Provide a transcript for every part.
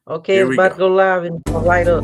Okay, Here it's we about to go. go live and light up.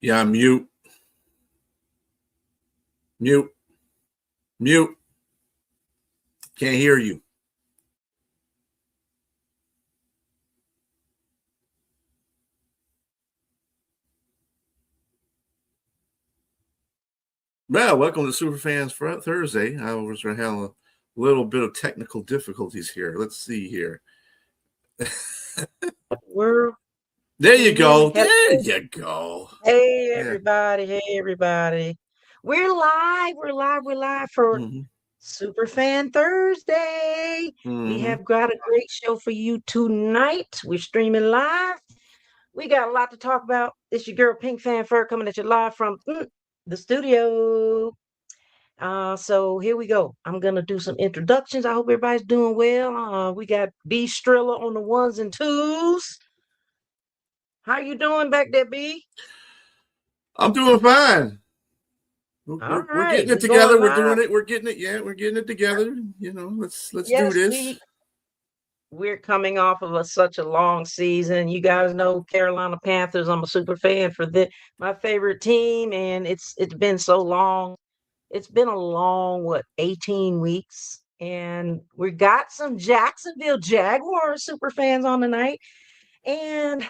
Yeah, mute. Mute. Mute. Can't hear you. Well, welcome to SuperFans for Thursday. I was having a little bit of technical difficulties here. Let's see here. We're There you go. hello. There you go. Hey Yeah. everybody, hey everybody. We're live, we're live for Mm-hmm. Superfan Thursday. We Mm-hmm. have got a great show for you tonight. We're streaming live. We got a lot to talk about. It's your girl PINKFanFUR coming at you live from the studio. So here we go. I'm gonna do some introductions. I hope everybody's doing well. We got B Strilla on the ones and twos. How you doing back there, B? I'm doing fine. All We're right, getting it we're together. going We're live. doing it. We're getting it. Yeah, we're getting it together. You know, let's do Yes, this. we're coming off of such a long season. You guys know Carolina Panthers. I'm a super fan for my favorite team, and it's been so long. It's been a long 18 weeks, and we got some Jacksonville Jaguars super fans on tonight. And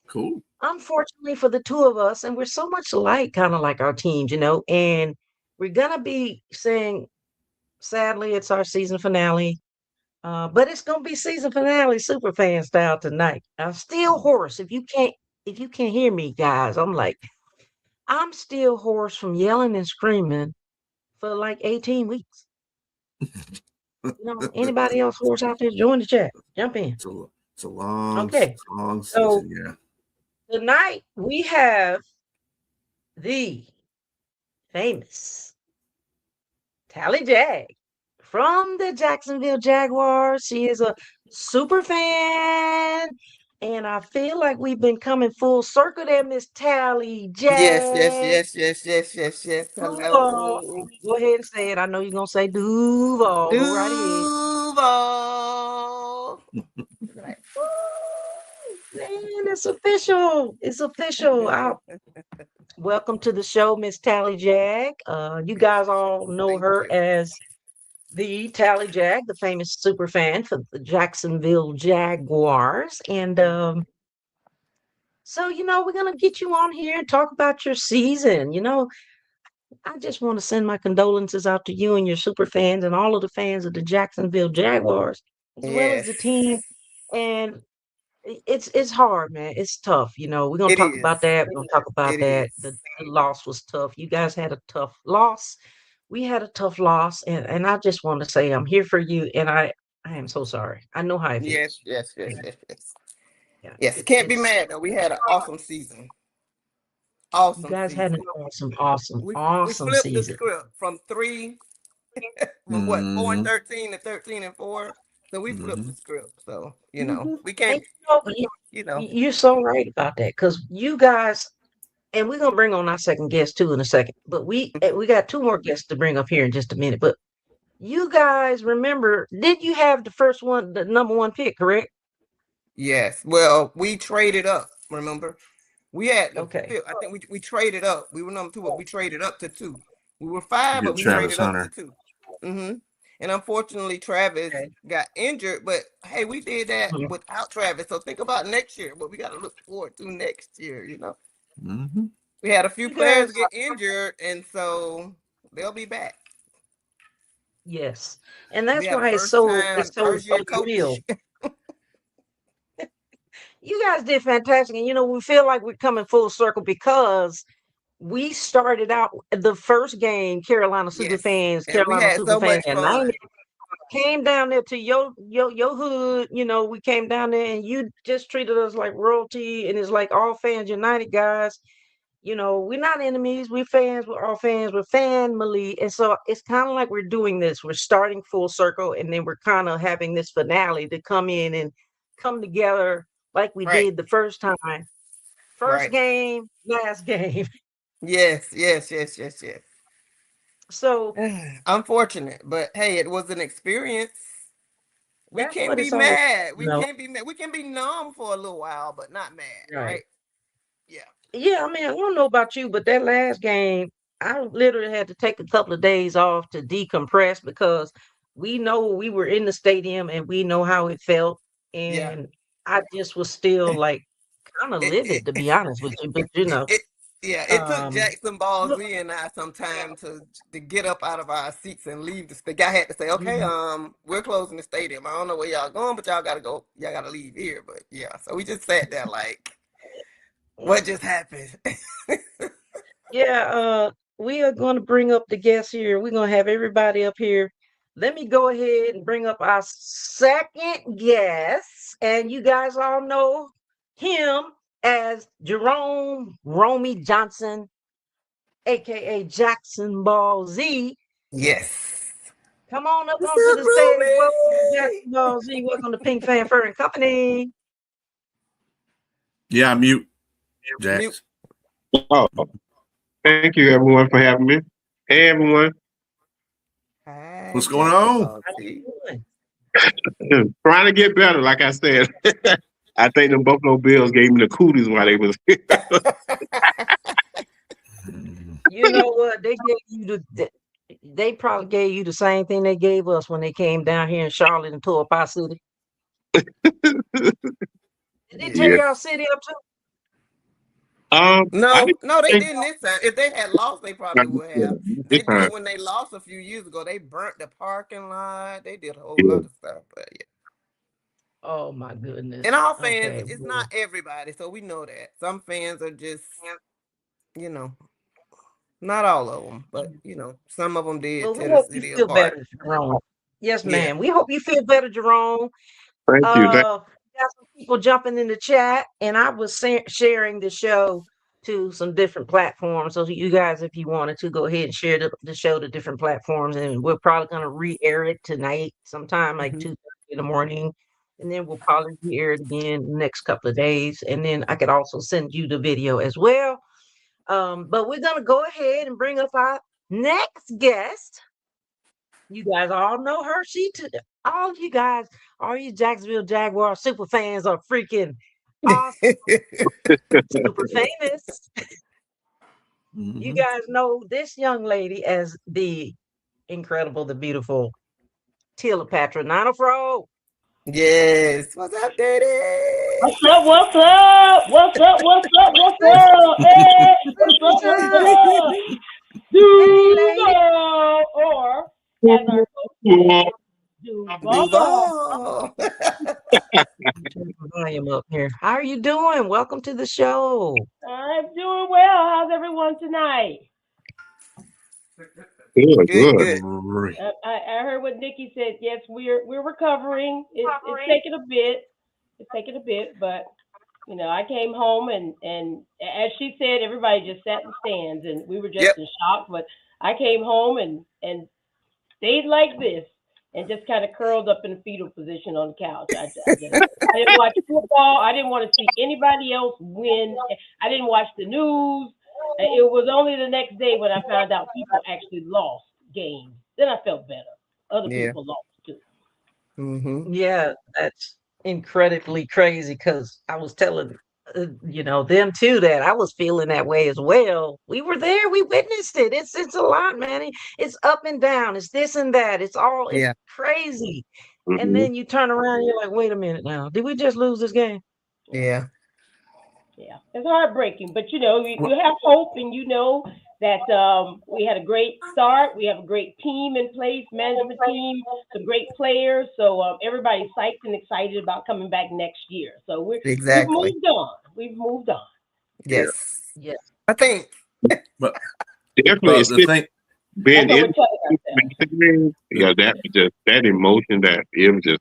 Cool. unfortunately for the two of us, and we're so much alike, kind of like our teams, and we're gonna be saying, sadly, it's our season finale. But it's gonna be season finale super fan style tonight. I'm still hoarse. If you can't hear me, guys, I'm still hoarse from yelling and screaming for like 18 weeks. Anybody else hoarse out there? Join the chat. Jump in. It's a long, Okay. long So season. Yeah. tonight we have the famous Tally Jag from the Jacksonville Jaguars. She is a super fan. And I feel like we've been coming full circle there, Miss Tally Yes, yes, Jag. yes, yes, yes, yes, yes. Duval. Hello. Go ahead and say it. I know you're going to say Duval. Go right ahead. Duval. Right. Man, it's official. It's official. Welcome to the show, Miss Tally Jag. You guys all know Thank her you. as the Tally Jag, the famous super fan for the Jacksonville Jaguars. And so, we're going to get you on here and talk about your season. I just want to send my condolences out to you and your super fans and all of the fans of the Jacksonville Jaguars, as well as Yes, the team. And it's hard, man. It's tough. We're gonna it talk is. about that. We're gonna talk about It that. is. The loss was tough. You guys had a tough loss. We had a tough loss, and I just want to say I'm here for you, and I am so sorry. I know how it Yes, feels. yes, yes, Yeah, yes, yes. yeah. Yes, can't be mad though. We had an awesome season. You Awesome guys had an season. awesome, awesome, We awesome flipped the season. script from what, 4-13 to 13-4. So we flipped Mm-hmm. the script. So, we And can't, you know, you're so right about that because you guys, and we're gonna bring on our second guest too in a second. But we got two more guests to bring up here in just a minute. But you guys remember, did you have the first one, the number one pick, correct? yes. Well, we traded up, remember? We had the Okay. fifth. I think we traded up. We were number two, but we traded up to two. We were five, You but get we Travis traded up to Hunter. two. And unfortunately, Travis Okay. got injured. But hey, we did that Mhm. without Travis. So think about next year. What we got to look forward to next year. Mm-hmm. We had a few You guys, players get injured, and so they'll be back. yes, and We that's had a why it's first so time, it's so first year real. coach. You guys did fantastic, and we feel like we're coming full circle because we started out the first game, Yes, and we Carolina had Super so fans, much and I fun. came down there to your hood. We came down there, and you just treated us like royalty, and it's like all fans united, guys. We're not enemies. We're fans. We're all fans. We're family. And so it's kind of like we're doing this. We're starting full circle, and then we're kind of having this finale to come in and come together like we Right, did the first time. First right. game, last game. Yes, yes, yes, yes, yes. So Unfortunate, but hey, it was an experience. We that's can't what be it's all. mad. You We know, can't be mad. We can be numb for a little while, but not mad, right? right? Yeah. Yeah, I mean, I don't know about you, but that last game, I literally had to take a couple of days off to decompress because we know we were in the stadium and we know how it felt. Yeah. And I just was still like kind of It, livid, to it, be honest with you. But it yeah, it took um, Jackson look, Ballsy and I some time to get up out of our seats and leave the state. I had to say, okay, mhm, we're closing the stadium. I don't know where y'all going, but y'all gotta go. Y'all gotta leave here. But yeah, so we just sat there like, what just happened? yeah, we are going to bring up the guests here. We're going to have everybody up here. Let me go ahead and bring up our second guest. And you guys all know him as Jerome Romy Johnson, aka Jackson Ball Z. Yes. Come on up What's onto up, the stage. Welcome to Romy? Jackson Ball Z. Welcome to Pink Fanfur and Company. Yeah, mute, Mute. Jax. Oh, thank you everyone for having me. Hey everyone, Hi, What's going Jackson on? Ball How Z. you doing? trying to get better. Like I said, I think the Buffalo Bills gave me the cooties while they was. You know what? They probably gave you the same thing they gave us when they came down here in Charlotte and tore up our city. Did they tear Yeah. y'all city up too? I No, didn't no, they think didn't this time. If they had lost, they probably would have. this They did time. when they lost a few years ago. They burnt the parking lot. They did a whole Yeah. lot of stuff. But Oh my goodness. And all fans, Okay. it's Well, not everybody, so we know that. Some fans are just, not all of them, but some of them did well, we tear the hope you city feel apart. better, Jerome. Yes, Yeah. ma'am. We hope you feel better, Jerome. Thank you. Got some people jumping in the chat, and I was sharing the show to some different platforms. So you guys, if you wanted to, go ahead and share the show to different platforms, and we're probably going to re-air it tonight, sometime like Mhm. 2:30 in the morning, and then we'll probably re-air it again the next couple of days, and then I could also send you the video as well. But we're going to go ahead and bring up our next guest. You guys all know her. All you guys, all you Jacksonville Jaguar super fans are freaking awesome, super famous. You Mhm. guys know this young lady as the incredible, the beautiful Cleopatra Nanofro. Yes. What's up, Daddy? What's up? What's up? What's up? What's up? What's up? Hey, what's up? What's up? Hey, lady. Duval, or as our coach says, Duval. Duval. Turn the volume up here. How are you doing? Welcome to the show. I'm doing well. How's everyone tonight? Good, Good, good. good. Great. I heard what Nikki said. Yes, we're recovering. It's taking a bit. It's taking a bit, but I came home and as she said, everybody just sat in the stands and we were just Yep. in shock. But I came home and stayed like this and just kind of curled up in a fetal position on the couch. I didn't watch football. I didn't want to see anybody else win. I didn't watch the news. It was only the next day when I found out people actually lost games. Then I felt better. Other Yeah. people lost too. Mm-hmm. Yeah, that's incredibly crazy because I was telling them too that I was feeling that way as well. We were there, we witnessed it. It's a lot, man. It's up and down. It's this and that. It's Yeah. crazy. And Mhm. then you turn around and you're like, wait a minute now. Did we just lose this game? Yeah. Yeah, it's heartbreaking, but you Well, have hope, and that we had a great start. We have a great team in place, management team, some great players. So everybody's psyched and excited about coming back next year. So we've Exactly. moved on. We've moved on. Yeah, Yes. Yeah. I think. but definitely. well, It's the still thing. That's being what we're in telling ourselves. The, yeah, that just that emotion that it was just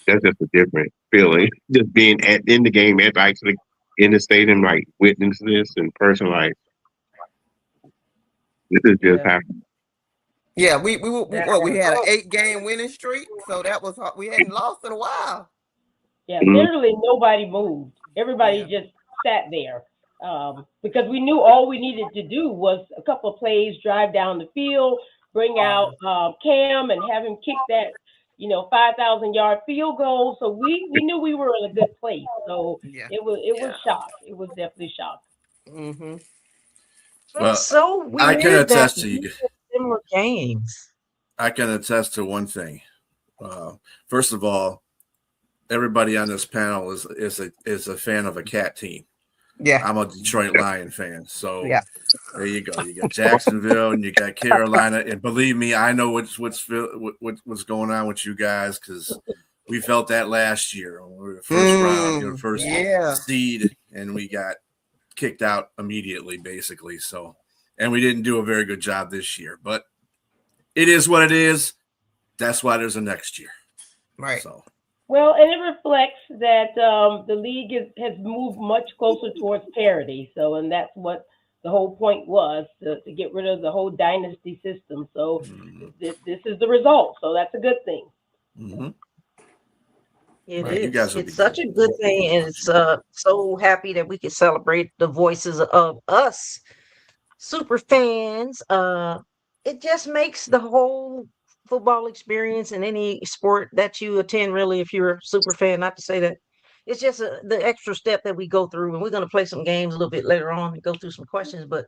that's just a different feeling. Just being in the game and actually in the stadium, like witness this in person, like this is just Yeah. happening. Yeah, we That had an 8-game winning streak, so that was we hadn't lost in a while. Yeah, Mhm. literally nobody moved. Everybody Yeah. just sat there because we knew all we needed to do was a couple of plays, drive down the field, bring out Cam, and have him kick that 5,000-yard field goal. So we knew we were in a good place. So Yeah. it was shock. It was definitely shock. Mm-hmm. it's well, so I can weird that attest to we you. had similar games. I can attest to one thing. First of all, everybody on this panel is a fan of a cat team. Yeah. I'm a Detroit Lion fan, so Yeah. there you go. You got Jacksonville and you got Carolina, and believe me, I know what's going on with you guys because we felt that last year. We were the first round, the first Yeah. seed, and we got kicked out immediately, basically. So, and we didn't do a very good job this year, but it is what it is. That's why there's a next year. Right. So, Well, and it reflects that the league has moved much closer towards parity. So, and that's what the whole point was to get rid of the whole dynasty system. So, this is the result. So, that's a good thing. mm-hmm. It Right, you is. guys will be It's such good. a good thing, and it's so happy that we can celebrate the voices of us super fans. It just makes the whole football experience in any sport that you attend, really, if you're a super fan, not to say that it's just the extra step that we go through, and we're going to play some games a little bit later on and go through some questions, but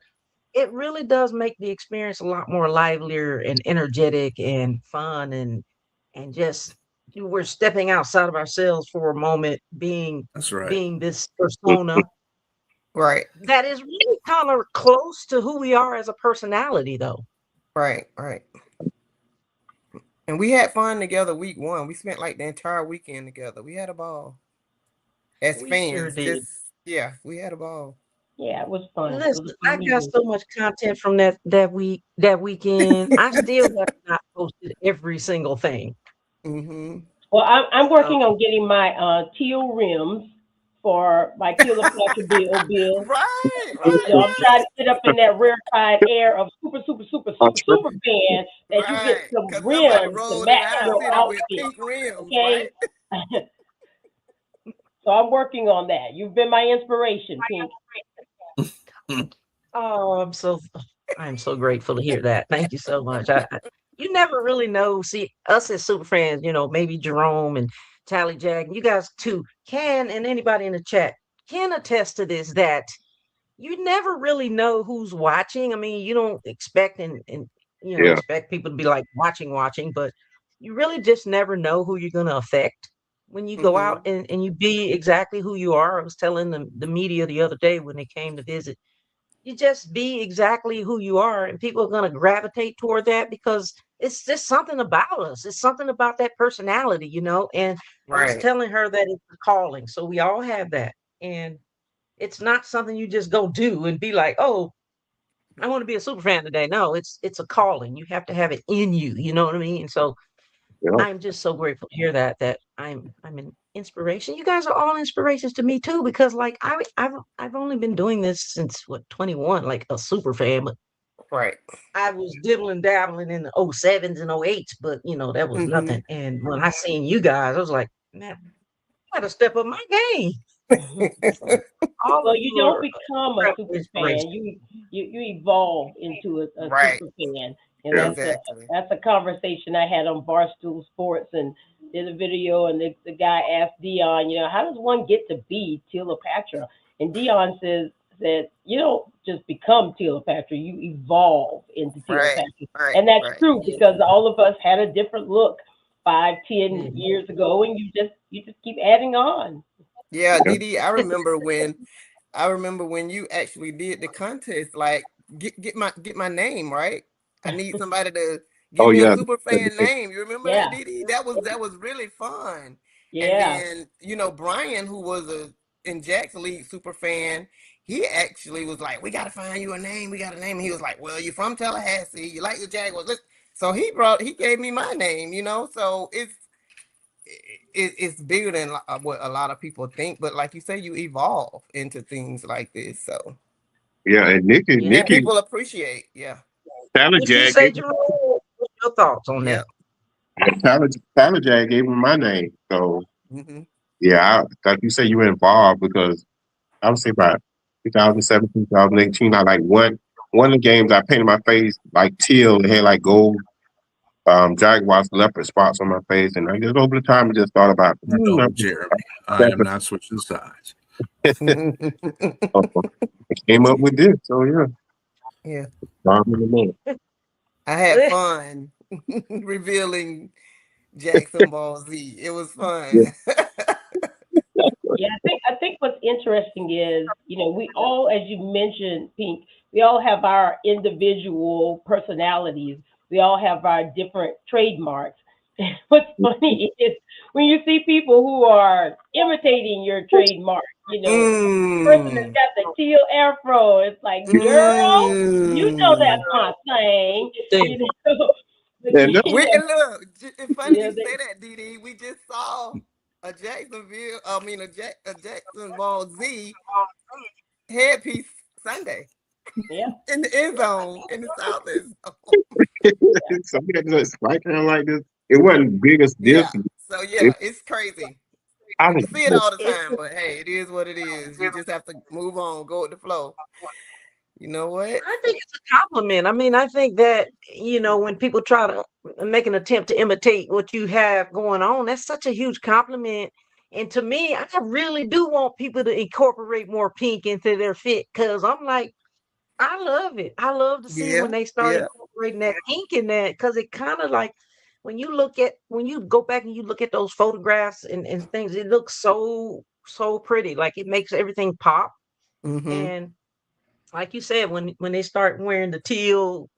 it really does make the experience a lot more livelier and energetic and fun and just we're stepping outside of ourselves for a moment, That's right. being this persona Right. that is really kind of close to who we are as a personality, though. Right. Right. And we had fun together week 1. We spent like the entire weekend together. We had a ball. As We sure fans, did. we had a ball. Yeah, it was fun. It was Listen, a fun I got meeting. so much content from that weekend. I still have not posted every single thing. Mm-hmm. Well, I'm So working on getting my teal rims for my Cleopatra bill. Right, So I'm right, trying to get up in that rarefied air of super fan that you get right. some Because somebody rims to rolled in match our your city with outfit. pink rims, right? Okay, so I'm working on that. You've been my inspiration, Pink. oh, I'm so grateful to hear that. Thank you so much. You never really know. See, us as super fans, maybe Jerome and Tally Jack, you guys too can, and anybody in the chat can attest to this, that you never really know who's watching. I mean, you don't expect and Yeah, expect people to be like watching, but you really just never know who you're gonna affect when you go Mm-hmm. out and you be exactly who you are. I was telling the media the other day when they came to visit, you just be exactly who you are, and people are going to gravitate toward that because it's just something about us. It's something about that personality. And I was Right. telling her that it's a calling, so we all have that, and it's not something you just go do and be like, oh, I want to be a super fan today. No, it's a calling. You have to have it in you. You know what I mean? So yeah. I'm just so grateful to hear that I'm an inspiration. You guys are all inspirations to me too, because like I've only been doing this since what, 21, like a super fan, but Right. I was dibbling dabbling in the '07s and '08s, but that was Mm-hmm. nothing. And when I seen you guys, I was like, man, I gotta step up my game. So all Well, of you you don't are become a incredible super fan. inspiration. You evolve into a Right. super fan, and Yeah. Exactly. that's a conversation I had on Barstool Sports and did a video, and the guy asked Dion, how does one get to be Cleopatra? And Dion said you don't just become Cleopatra, you evolve into Right. Cleopatra, Right. and that's Right. true because all of us had a different look 5, 10 Mhm. years ago, and you just keep adding on. Yeah, Yeah. Didi, I remember when you actually did the contest, like get my name, right? I need somebody to Oh give me a yeah. super fan name. You remember that, Yeah, Didi? That was really fun. And yeah. then, Brian, who was a in Jack's League super fan, he actually was like, "We gotta find you a name. We got a name." And he was like, "Well, you're from Tallahassee. You like the Jaguars." So he gave me my name. So it's bigger than what a lot of people think. But like you say, you evolve into things like this. So Yeah. And Yeah. and Nikki, people appreciate. Yeah. Tyler Would you Jag say, gave, Jerome? What's your thoughts on that? Yep. Tyler, Tyler Jag gave him my name. So Hmm. yeah, like you say, you were involved because I would say about 2017, 2018. I like one of the games I painted my face like teal and had like gold jaguars leopard spots on my face, and I just over the time I just thought about No, Jeremy, I am not switching sides. I came up with this. So yeah, Yeah. Bomb in the man. I had fun revealing Jackson Ball Z. It was Yeah, fun. Yeah, I think what's interesting is, we all, as you mentioned, Pink, we all have our individual personalities. We all have our different trademarks. What's funny is when you see people who are imitating your trademark, the person that's Mm. got the teal afro, it's like, girl, that's Mm. my thing, They- you know. But and no, And look, it's funny yeah, you say that, Didi. We just saw a Jackson Ball Z headpiece Sunday yeah, in the end zone in the South. somebody just like kind of like this. It wasn't big as this. Yeah. So It, yeah, it's crazy. I We was, don't see it all the it's time, but hey, it is what it is. You just have to move on, go with the flow. You know what? I think it's a compliment. I mean, I think that, when people try to make an attempt to imitate what you have going on, that's such a huge compliment. And to me, I really do want people to incorporate more pink into their fit, because I'm like, I love it. I love to see when Yeah, they start yeah. incorporating that pink in that, because it kind of like when you go back and you look at those photographs and things, it looks so pretty. Like it makes everything pop. Mm-hmm. And like you said, when they start wearing the teal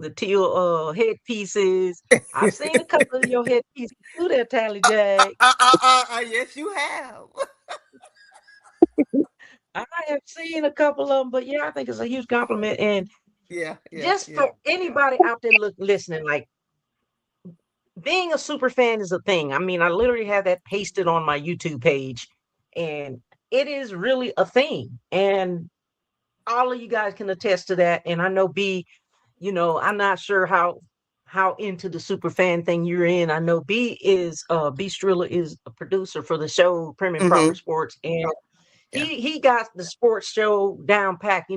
headpieces, I've seen a couple of your headpieces too there, Tally Jag. Yes, you have. I have seen a couple of them, but yeah, I think it's a huge compliment. And Yeah, yeah, just yeah. for anybody out there listening, like being a super fan is a thing. I mean, I literally have that pasted on my YouTube page, and it is really a thing. And all of you guys can attest to that. And I know B, I'm not sure how into the super fan thing you're in. I know B Strilla is a producer for the show Prim and Proper Mm-hmm. Sports, and Yeah. he got the sports show down packed, the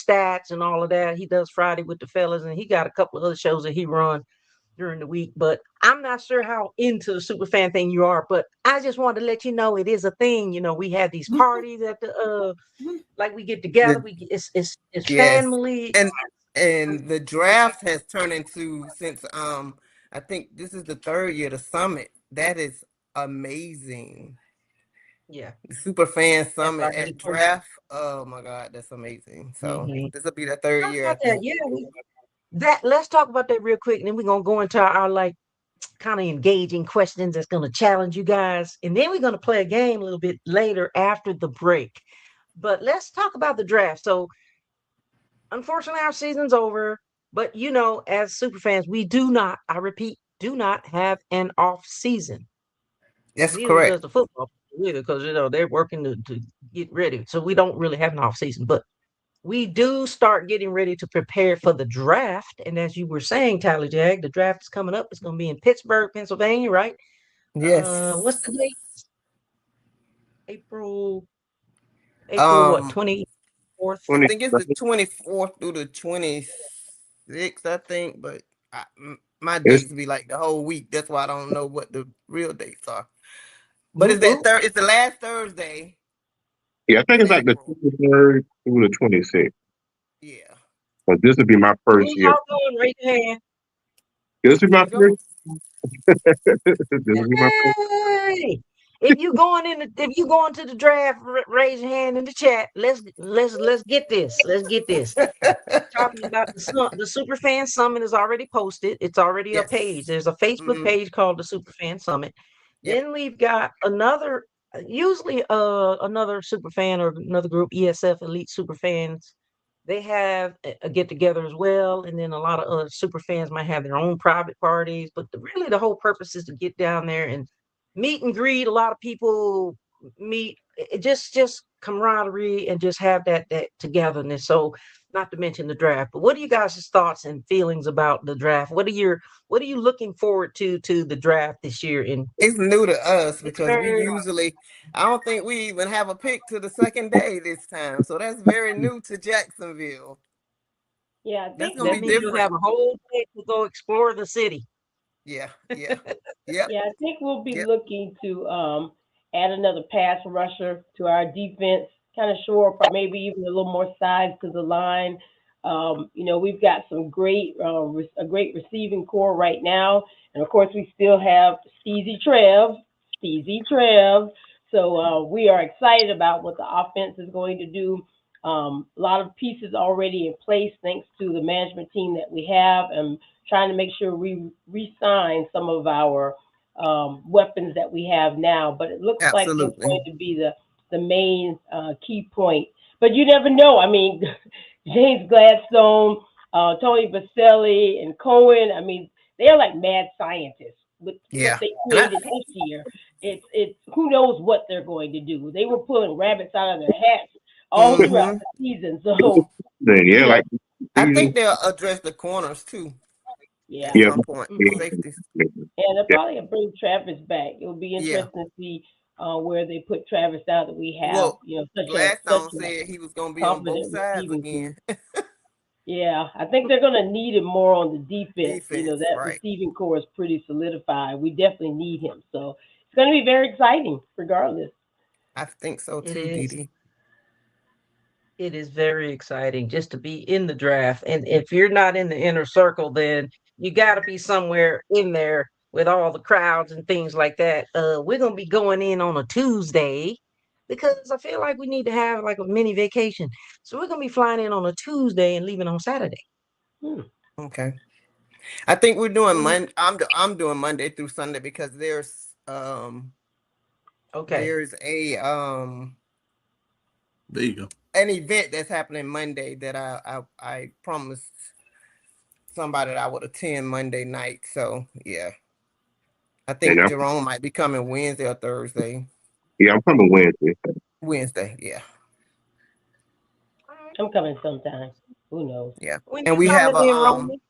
stats and all of that. He does Friday with the fellas, and he got a couple of other shows that he run during the week. But I'm not sure how into the super fan thing you are, but I just wanted to let you know it is a thing. We have these parties at the like we get together, The it's Yes, family. and the draft has turned into since I think this is the third year the summit. That is amazing. Yeah, The Super Fan that's Summit already at posted. draft. Oh my God, that's amazing. So Hmm. this will be the third Talk year, I about that. think. Yeah, let's talk about that real quick, and then we're gonna go into our like kind of engaging questions that's gonna challenge you guys, and then we're gonna play a game a little bit later after the break. But let's talk about the draft. So unfortunately, our season's over. But as super fans, we do not, I repeat, do not have an off season. That's Neither does correct. the football either, because they're working to get ready. So we don't really have an off season, but we do start getting ready to prepare for the draft. And as you were saying, Tyler Jag, the draft is coming up. It's going to be in Pittsburgh, Pennsylvania, right? What's Yes. the date? April, April what? Um, 24th. I 20, think it's the 24th through the 26th, I think, but my it's dates be like the whole week. That's why I don't know what the real dates are. But Whoop, it's that whoop. third. It's the last Thursday yeah, I think in it's like the April. 23rd through the 26th. Yeah. But this would be my Where first year. y'all going? Raise your hand. This We would be my finna go. first. This would be my first. Hey, if you going to the draft, raise your hand in the chat. Let's get this. Let's get this. Talking about the Superfan Summit is already posted. It's already a page. Yes. There's a Facebook Hmm. page called the Superfan Summit. Yep. Then we've got usually another superfan or another group, ESF Elite Superfans. They have a get together as well, and then a lot of other super fans might have their own private parties. But really, the whole purpose is to get down there and meet and greet. A lot of people meet, just camaraderie and just have that togetherness. So, not to mention the draft. But what are you guys' thoughts and feelings about the draft? What are you looking forward to the draft this year in It's new to us because we Pittsburgh? usually, I don't think we even have a pick to the second day this time. So that's very new to Jacksonville. Yeah, I That's think gonna That be means you'll different. have a whole day to go explore the city. Yeah, yeah, yep, Yeah, I think we'll be yep. looking to add another pass rusher to our defense, kind of shore up, maybe even a little more size to the line. We've got some a great receiving core right now, and of course we still have Steezy Trev. So we are excited about what the offense is going to do. A lot of pieces already in place thanks to the management team that we have, and trying to make sure we re-sign some of our weapons that we have now. But it looks like that's Absolutely. going to be the main key point. But you never know. I mean, James Gladstone, Tony Baselli, and Cohen. I mean, they're like mad scientists with what Yeah. they And I, created this year. It's who knows what they're going to do. They were pulling rabbits out of their hats all throughout hmm the season. So Then, yeah, yeah, like I season. think they'll address the corners too at yeah. Yeah, some point. The Mhm. safeties. And they'll yeah, probably bring Travis back. It'll be Yeah. interesting to see where they put Travis now that we have, Well, such Gladstone a said he was gonna be on both confident sides receiving again. team. Yeah, I think they're going to need him more on the defense. Defense, That right? receiving core is pretty solidified. We definitely need him. So it's going to be very exciting, regardless. I think so It too, is. Didi. It is very exciting just to be in the draft. And if you're not in the inner circle, then you got to be somewhere in there with all the crowds and things like that. We're going to be going in on a Tuesday. because I feel like we need to have like a mini vacation. So we're gonna be flying in on a Tuesday and leaving on Saturday. Okay. I think we're doing Mhm. I'm doing Monday through Sunday because Okay. there's There you go. an event that's happening Monday that I promised somebody that I would attend Monday night. So yeah. I And think Jerome might be coming Wednesday or Thursday. yeah, I'm coming Wednesday. Wednesday, yeah. All right. I'm coming sometime. Who knows? Yeah. When And you coming in, Roman?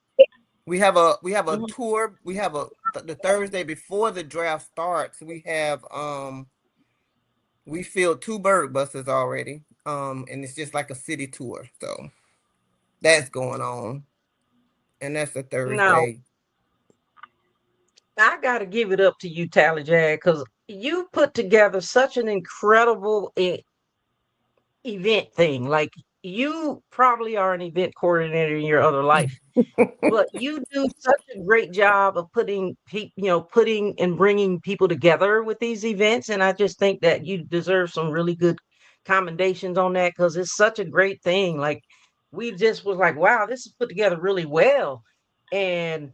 we have a Mhm. tour. We have the Thursday before the draft starts, we filled 2 bird buses already. And it's just like a city tour. So that's going on. And that's a Now, Thursday. I got to give it up to you, Tally Jag, because you put together such an incredible event thing. Like, you probably are an event coordinator in your other life, but you do such a great job of putting and bringing people together with these events. And I just think that you deserve some really good commendations on that because it's such a great thing. Like, we just was like, wow, this is put together really well. And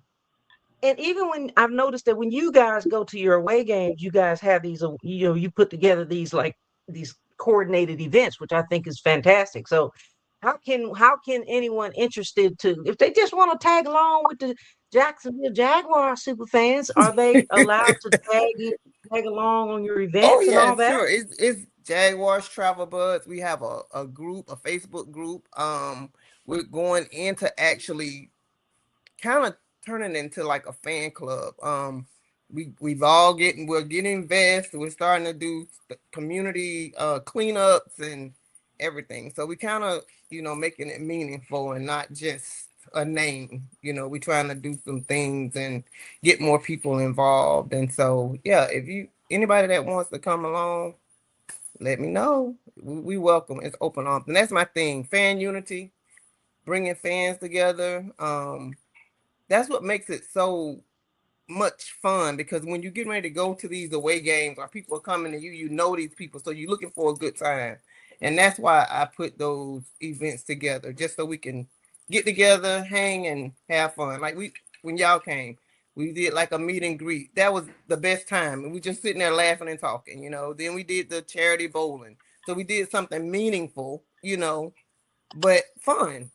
even when I've noticed that when you guys go to your away games, you guys have these, you put together these like these coordinated events, which I think is fantastic. So how can anyone interested to, if they just want to tag along with the Jacksonville Jaguar super fans, are they allowed to tag along on your Oh events and yeah, all that? sure. It's Jaguars Travel Buds. We have a group, a Facebook group. We're going into actually kind of turning into like a fan club. We're getting vests. We're starting to do community cleanups and everything. So we kind of making it meaningful and not just a name. We trying to do some things and get more people involved. And so yeah, if you anybody that wants to come along, let me know. We welcome. It's open arms, and that's my thing. Fan unity, bringing fans together. That's what makes it so much fun because when you're getting ready to go to these away games or people are coming to you, you know these people, so you're looking for a good time. And that's why I put those events together, just so we can get together, hang, and have fun. Like when y'all came, we did like a meet and greet. That was the best time. And we just sitting there laughing and talking, Then we did the charity bowling. So we did something meaningful, but fun.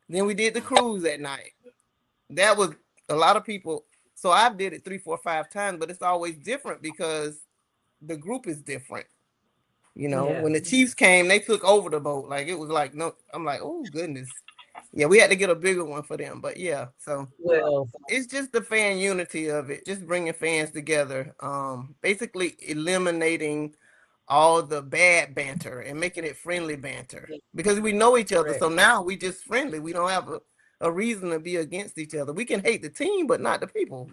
Then we did the cruise at night. That was a lot of people. So I've did it 3, 4, 5 times, but it's always different because the group is different. Yeah. When the Chiefs came, they took over the boat. Like it was like no, I'm like, oh goodness, yeah, we had to get a bigger one for them. But yeah, so Well, it's just the fan unity of it, just bringing fans together. Basically eliminating all the bad banter and making it friendly banter because we know each other. correct. So now we just friendly. We don't have a reason to be against each other. We can hate the team, but not the people.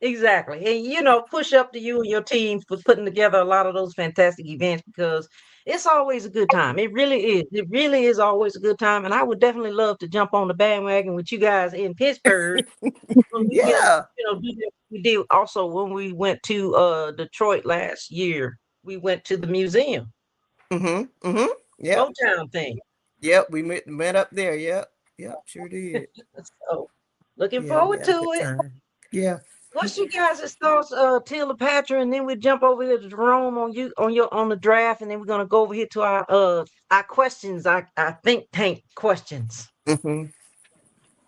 Exactly. And push up to you and your team for putting together a lot of those fantastic events because it's always a good time. It really is. It really is always a good time. And I would definitely love to jump on the bandwagon with you guys in Pittsburgh when we get, Yeah. do that. We did also when we went to Detroit last year. We went to the museum, Mm-hmm. Mm-hmm. Yep. Motown thing. Yep. We met up there. Yep. Yep. Sure did. So looking Yeah, we forward had a to good it. time. Yeah. What's your guys' thoughts, Cleopatra, and then we jump over here to Jerome on the draft, and then we're gonna go over here to our questions, our think tank questions. Mm-hmm.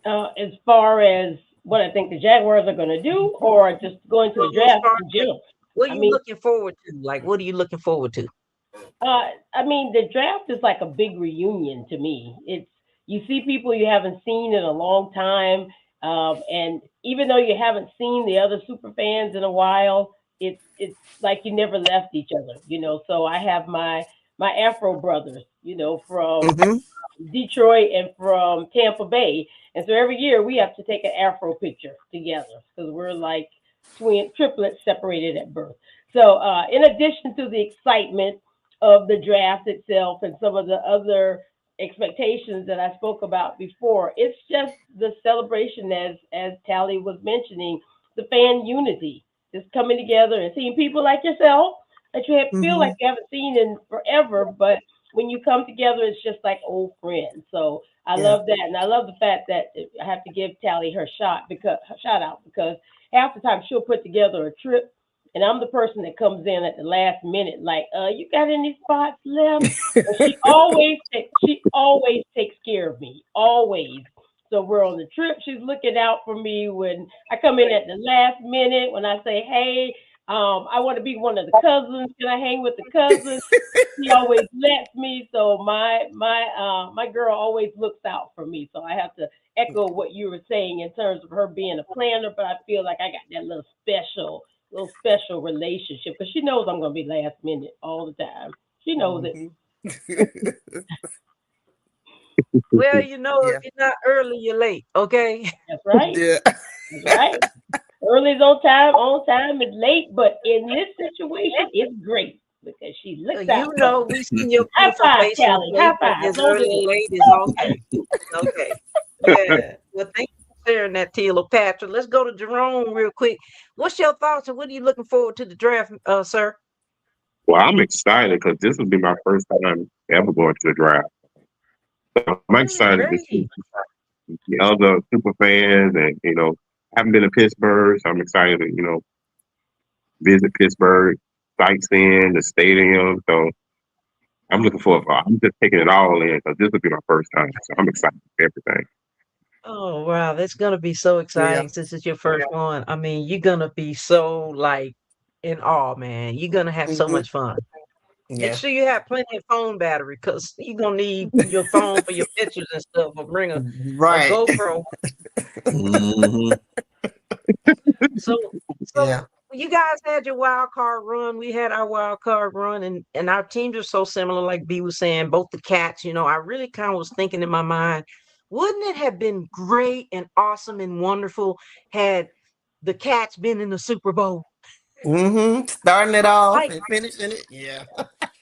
As far as what I think the Jaguars are going to do, or just going to the We'll draft start in with general. what are I you mean, looking forward to? Like, what are you looking forward to? the draft is like a big reunion to me. It's you see people you haven't seen in a long time, and even though you haven't seen the other super fans in a while, it's like you never left each other. So I have my Afro brothers, from Mm-hmm. Detroit and from Tampa Bay. And so every year we have to take an Afro picture together because we're like triplets separated at birth. So in addition to the excitement of the draft itself and some of the other expectations that I spoke about before, it's just the celebration as Tally was mentioning, the fan unity, just coming together and seeing people like yourself that you feel like you haven't seen in forever, but when you come together, it's just like old friends. So I love that, and I love the fact that I have to give Tally her shout out because half the time she'll put together a trip, and I'm the person that comes in at the last minute, like, you got any spots left? And she always takes care of me, always. So we're on the trip. She's looking out for me when I come in at the last minute. When I say, "Hey, I want to be one of the cousins. Can I hang with the cousins?" She always lets me. So my girl always looks out for me. So I have to echo what you were saying in terms of her being a planner. But I feel like I got that little special relationship because she knows I'm gonna be last minute all the time. She knows it. Well, you know, if you're not early, you're late. Okay. That's right. Yeah. That's right. Early is on time is late, but in this situation, it's great because she looks You out for know, me. we see your High beautiful five, face and Callie. High Facebook five. is Don't do early and it. late is okay. Okay. Yeah. Well, thank you for sharing that, Cleopatra. Let's go to Jerome real quick. What's your thoughts and what are you looking forward to the draft, sir? Well, I'm excited because this will be my first time ever going to the draft. So I'm excited to see Great. the other super fans, and I haven't been to Pittsburgh, so I'm excited to visit Pittsburgh, sightseeing the stadium. So I'm looking forward. I'm just taking it all in because this will be my first time. So I'm excited for everything. Oh, wow. That's going to be so Yeah. exciting since it's your first one. I mean, you're going to be so like in awe, man. You're going to have so Mhm. much fun. Make Yeah. sure you have plenty of phone battery because you're going to need your phone for your pictures and stuff or bring a Right. GoPro. hmm So, Yeah. you guys had your wild card run. We had our wild card run, and our teams are so similar. Like B was saying, both the cats. I really kind of was thinking in my mind, wouldn't it have been great and awesome and wonderful had the cats been in the Super Bowl? Starting it off Like and finishing it. Yeah.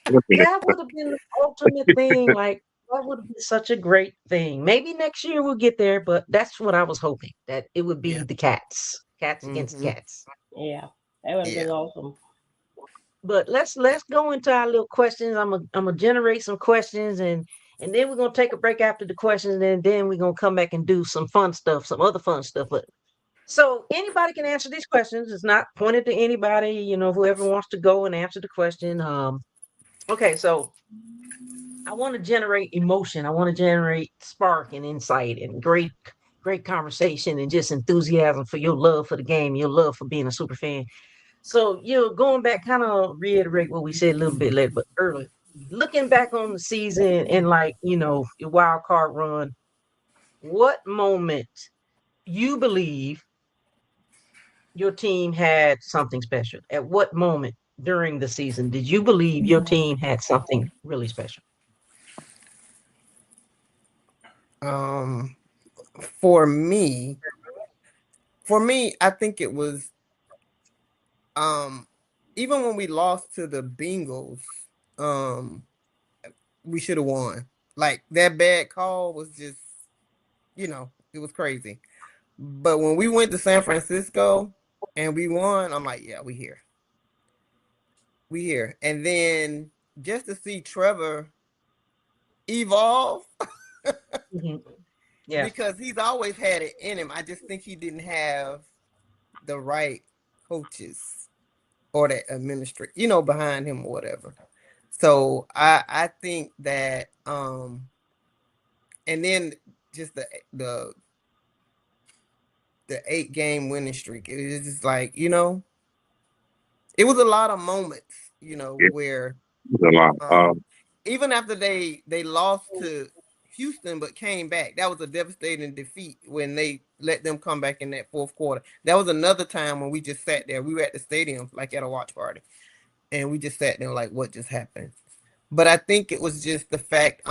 that would have been the ultimate thing. Like that would have been such a great thing. Maybe next year we'll get there, but that's what I was hoping that it would be Yeah. the cats against Mhm. cats. Yeah, that would have Yeah. been awesome. But let's go into our little questions. I'm gonna generate some questions and then we're gonna take a break after the questions and then we're gonna come back and do some fun stuff, some other fun stuff. But so anybody can answer these questions. It's not pointed to anybody, whoever wants to go and answer the question. Okay, so I want to generate emotion. I want to generate spark and insight and great conversation and just enthusiasm for your love for the game, your love for being a super fan. So, going back, kind of reiterate what we said a little bit later, but earlier. Looking back on the season and like, your wild card run, what moment you believe your team had something special? At what moment during the season did you believe your team had something really special? Um, for me, I think it was um even when we lost to the Bengals, um, we should have won. Like that bad call was just, it was crazy. But when we went to San Francisco and we won, I'm like, yeah, we here. We here. And then just to see Trevor evolve Mhm. Yeah. because he's always had it in him. I just think he didn't have the right coaches or the administrator, behind him or whatever. So I think that and then just the 8-game winning streak. It was just like, it was a lot of moments, It's where a lot. even after they lost to Houston but came back, that was a devastating defeat when they let them come back in that fourth quarter. That was another time when we just sat there. We were at the stadium like at a watch party, and we just sat there like, what just happened? But I think it was just the fact,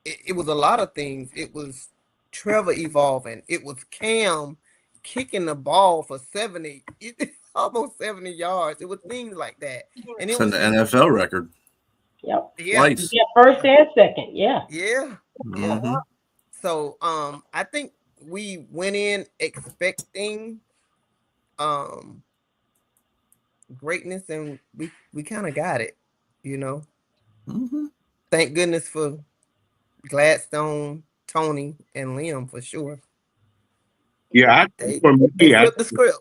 it was a lot of things. It was Trevor evolving. It was Cam kicking the ball for 70, almost 70 yards. It was things like that. And it It's an was just, NFL record Yep. yeah, You twice. get first and second. Yeah. yeah, yeah. hmm So, I think we went in expecting, um, greatness, and we kind of got it, you know. Mm-hmm. Thank goodness for Gladstone, Tony, and Liam for sure. Yeah, They for they me, flipped the script.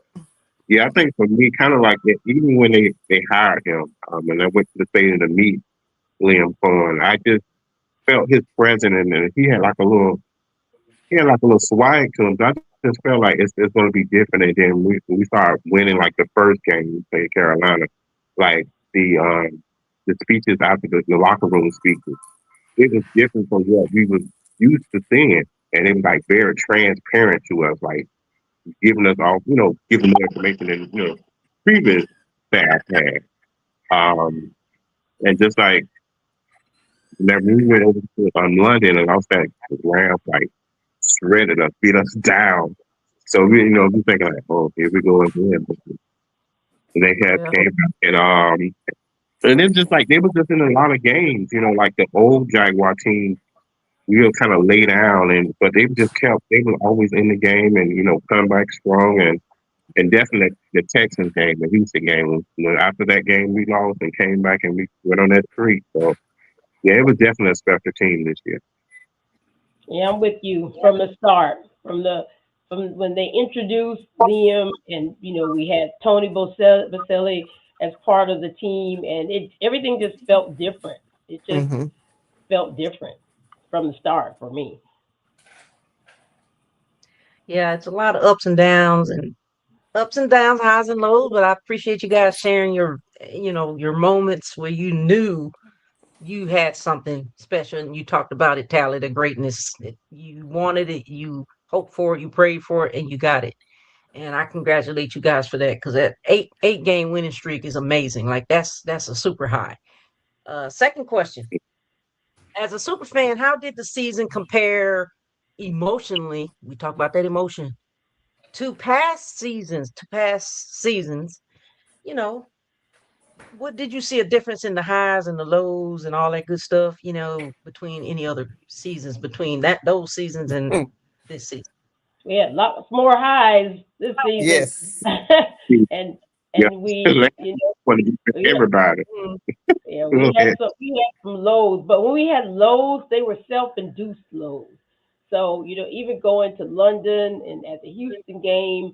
I think for me, kind of like that, even when they hired him, and I went to the stadium to meet Liam Cohen, I just felt his presence, and he had like a little swag to him. So I just felt like it's going to be different. And then we started winning like the first game we played Carolina, like the speeches after the locker room speeches. It was different from what we was used to seeing, and it was like very transparent to us, like giving us all, giving more information than previous staff had. And just like whenever we went over to London and lost that Rams, like shredded us, beat us down. So we thinking like, oh, here we go again. And they had Yeah. came out and it's just like they was just in a lot of games, like the old Jaguar team. We were kind of lay down, but they just kept. They were always in the game, and come back strong, and definitely the Texans game, the Houston game. After that game, we lost and came back, and we went on that streak. So yeah, it was definitely a special team this year. Yeah, I'm with you from the start, from when they introduced Liam, and we had Tony Boselli as part of the team, and everything just felt different. It just Mm-hmm. felt different from the start for me. Yeah, it's a lot of ups and downs, highs and lows, but I appreciate you guys sharing your moments where you knew you had something special and you talked about it, Tally, the greatness. You wanted it, you hoped for it, you prayed for it, and you got it. And I congratulate you guys for that because that eight game winning streak is amazing. Like that's a super high. Second question. As a super fan, how did the season compare emotionally? We talk about that emotion to past seasons, you know, what did you see a difference in the highs and the lows and all that good stuff, between any other seasons, between those seasons and this season? We had lots more highs this season, Yes. and Yeah, and we, want to be yeah, everybody. mm, yeah, we had some lows, but when we had lows, they were self-induced lows. So even going to London and at the Houston game,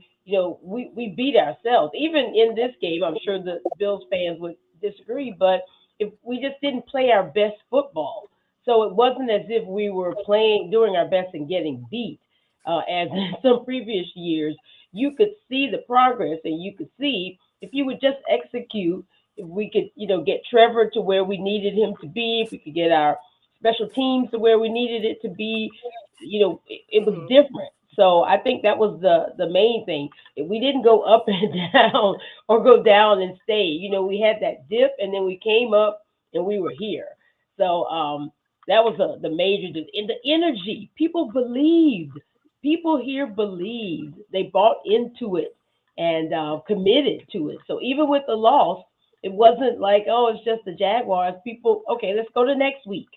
we beat ourselves. Even in this game, I'm sure the Bills fans would disagree, but if we just didn't play our best football, so it wasn't as if we were playing doing our best and getting beat, as in some previous years. You could see the progress, and you could see if you would just execute, if we could, get Trevor to where we needed him to be, if we could get our special teams to where we needed it to be, it was Mhm. different. So I think that was the main thing. If we didn't go up and down or go down and stay, we had that dip and then we came up and we were here. So that was the major. In the energy, people believed. People here believed. They bought into it and committed to it. So even with the loss, it wasn't like, oh, it's just the Jaguars. People, okay, let's go to next week,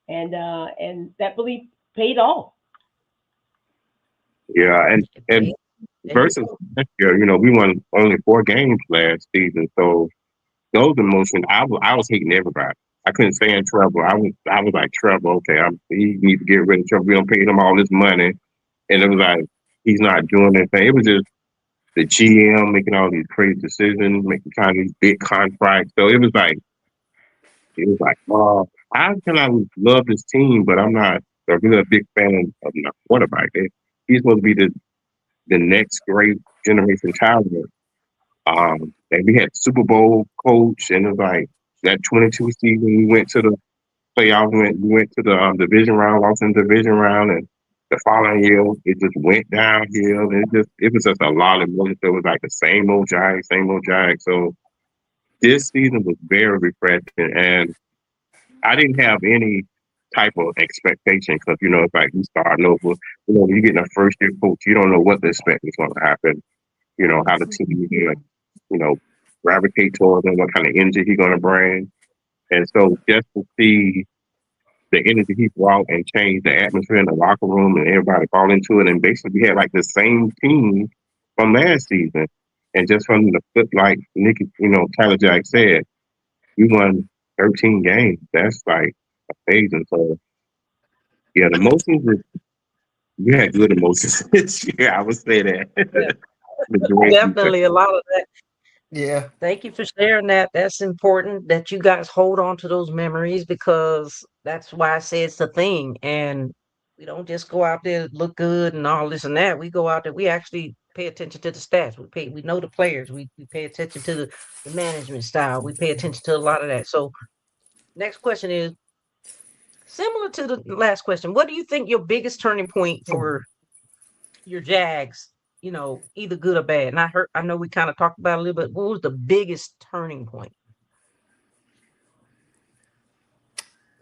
and that belief paid off. Yeah, and Okay, there you versus go. last year, we won only 4 games last season, so those emotions, I was hating everybody. I couldn't stand Trevor. I was like Trevor. Okay, he needs to get rid of Trevor. We don't pay him all this money, and it was like he's not doing anything. It was just the GM making all these crazy decisions, making kind of these big contracts. So it was like, oh, how can I love this team, but I'm not really a big fan of my quarterback? He's supposed to be the next great generation talent. And we had Super Bowl coach, and it was like that 22 season. We went to the playoffs. We went to the division round, lost in the division round, and the following year it just went downhill. And it was just a lot of emotions. It was like the same old Jags, same old Jags. So this season was very refreshing, and I didn't have any type of expectation because it's like you starting over. When you get a first year coach, you don't know what to expect is going to happen. How the team is going to, you know, gravitate towards him, what kind of energy he's going to bring. And so just to see the energy he brought and change the atmosphere in the locker room and everybody fall into it. And basically we had like the same team from last season. And just from the flip, like Nikki, Tyler Jack said, we won 13 games. That's like amazing. So yeah, the emotions were, we had good emotions this year. I would say Yeah, that. Majority. definitely a lot of that. Yeah. Thank you for sharing that. That's important that you guys hold on to those memories because that's why I say it's a thing. And we don't just go out there look good and all this and that. We go out there, we actually pay attention to the stats. We know the players. We pay attention to the management style. We pay attention to a lot of that. So next question is similar to the last question. What do you think your biggest turning point for your Jags, either good or bad? And I know we kind of talked about it a little bit. What was the biggest turning point?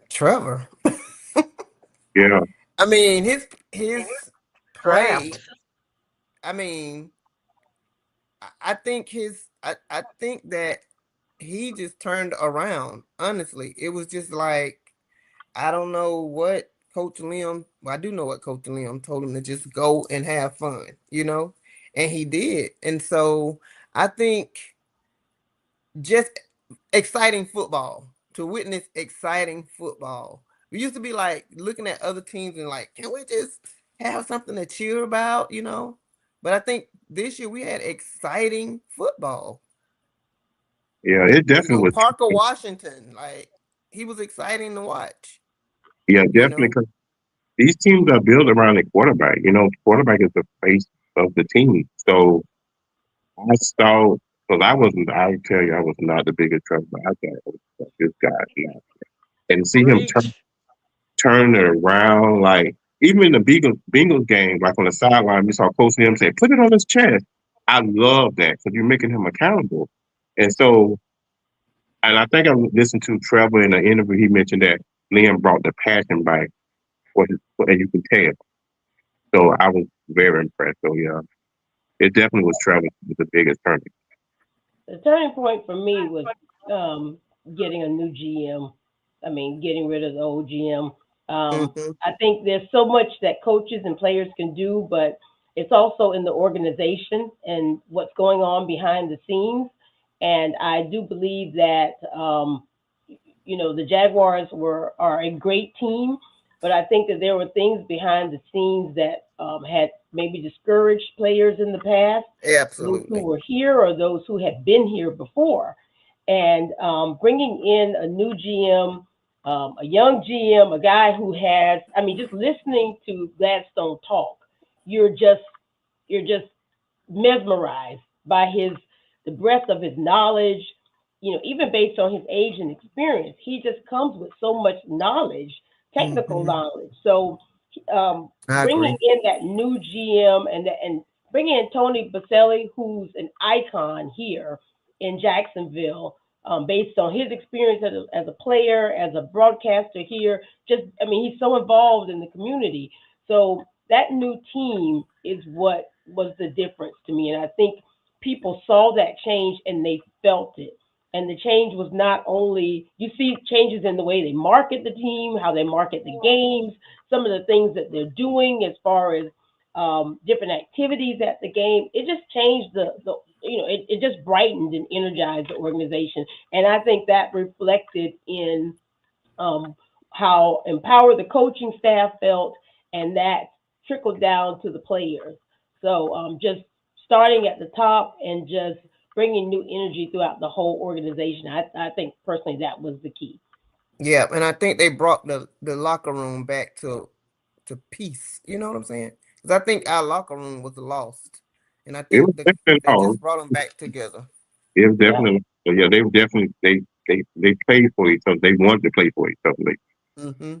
Trevor. Yeah, I mean, his Draft. play. I mean, I think I think that he just turned around. Honestly, it was just like I don't know what Coach Liam. Well, I do know what Coach Liam told him to just go and have fun, and he did. And so I think just exciting football, to witness exciting football. We used to be like looking at other teams and like, can we just have something to cheer about? But I think this year we had exciting football. yeah, it definitely was. Parker Washington, like he was exciting to watch. Yeah, You definitely. know, Because these teams are built around the quarterback. Quarterback is the face of the team. So I saw, because I tell you, I was not the biggest Trevor. I thought, oh, this guy's not. And see him Preach. turn it around, like even in the Bengals game, like on the sideline, we saw Coach Liam say, "Put it on his chest." I love that because you're making him accountable. And so, and I think I listened to Trevor in an interview. He mentioned that Liam brought the passion back, as you can tell. So I was very impressed. So yeah, it definitely was Trevor with the biggest turn. The turning point for me was um, getting a new GM. I mean, getting rid of the old GM. hmm I think there's so much that coaches and players can do, but it's also in the organization and what's going on behind the scenes. And I do believe that the Jaguars are a great team, but I think that there were things behind the scenes that had maybe discouraged players in the past, those who absolutely. were here or those who had been here before. And bringing in a new GM, a young GM, a guy who has, I mean, just listening to Gladstone talk, you're just you're just mesmerized by the breadth of his knowledge. Even based on his age and experience, he just comes with so much knowledge, technical hmm knowledge. So, I bringing agree. in that new GM and bringing in Tony Baselli, who's an icon here in Jacksonville, based on his experience as a player, as a broadcaster here. Just, I mean, he's so involved in the community. So that new team is what was the difference to me, and I think people saw that change and they felt it. And the change was not only, you see changes in the way they market the team, how they market the games, some of the things that they're doing as far as different activities at the game. It just changed it just brightened and energized the organization. And I think that reflected in um, how empowered the coaching staff felt, and that trickled down to the players. So just starting at the top and just bringing new energy throughout the whole organization. I think personally that was the key. Yeah, and I think they brought the locker room back to peace. You know what I'm saying? Because I think our locker room was lost, and I It think was definitely they lost. just brought them back together. It was Yeah. definitely, yeah, they were definitely, they played for each other. They wanted to play for each other. hmm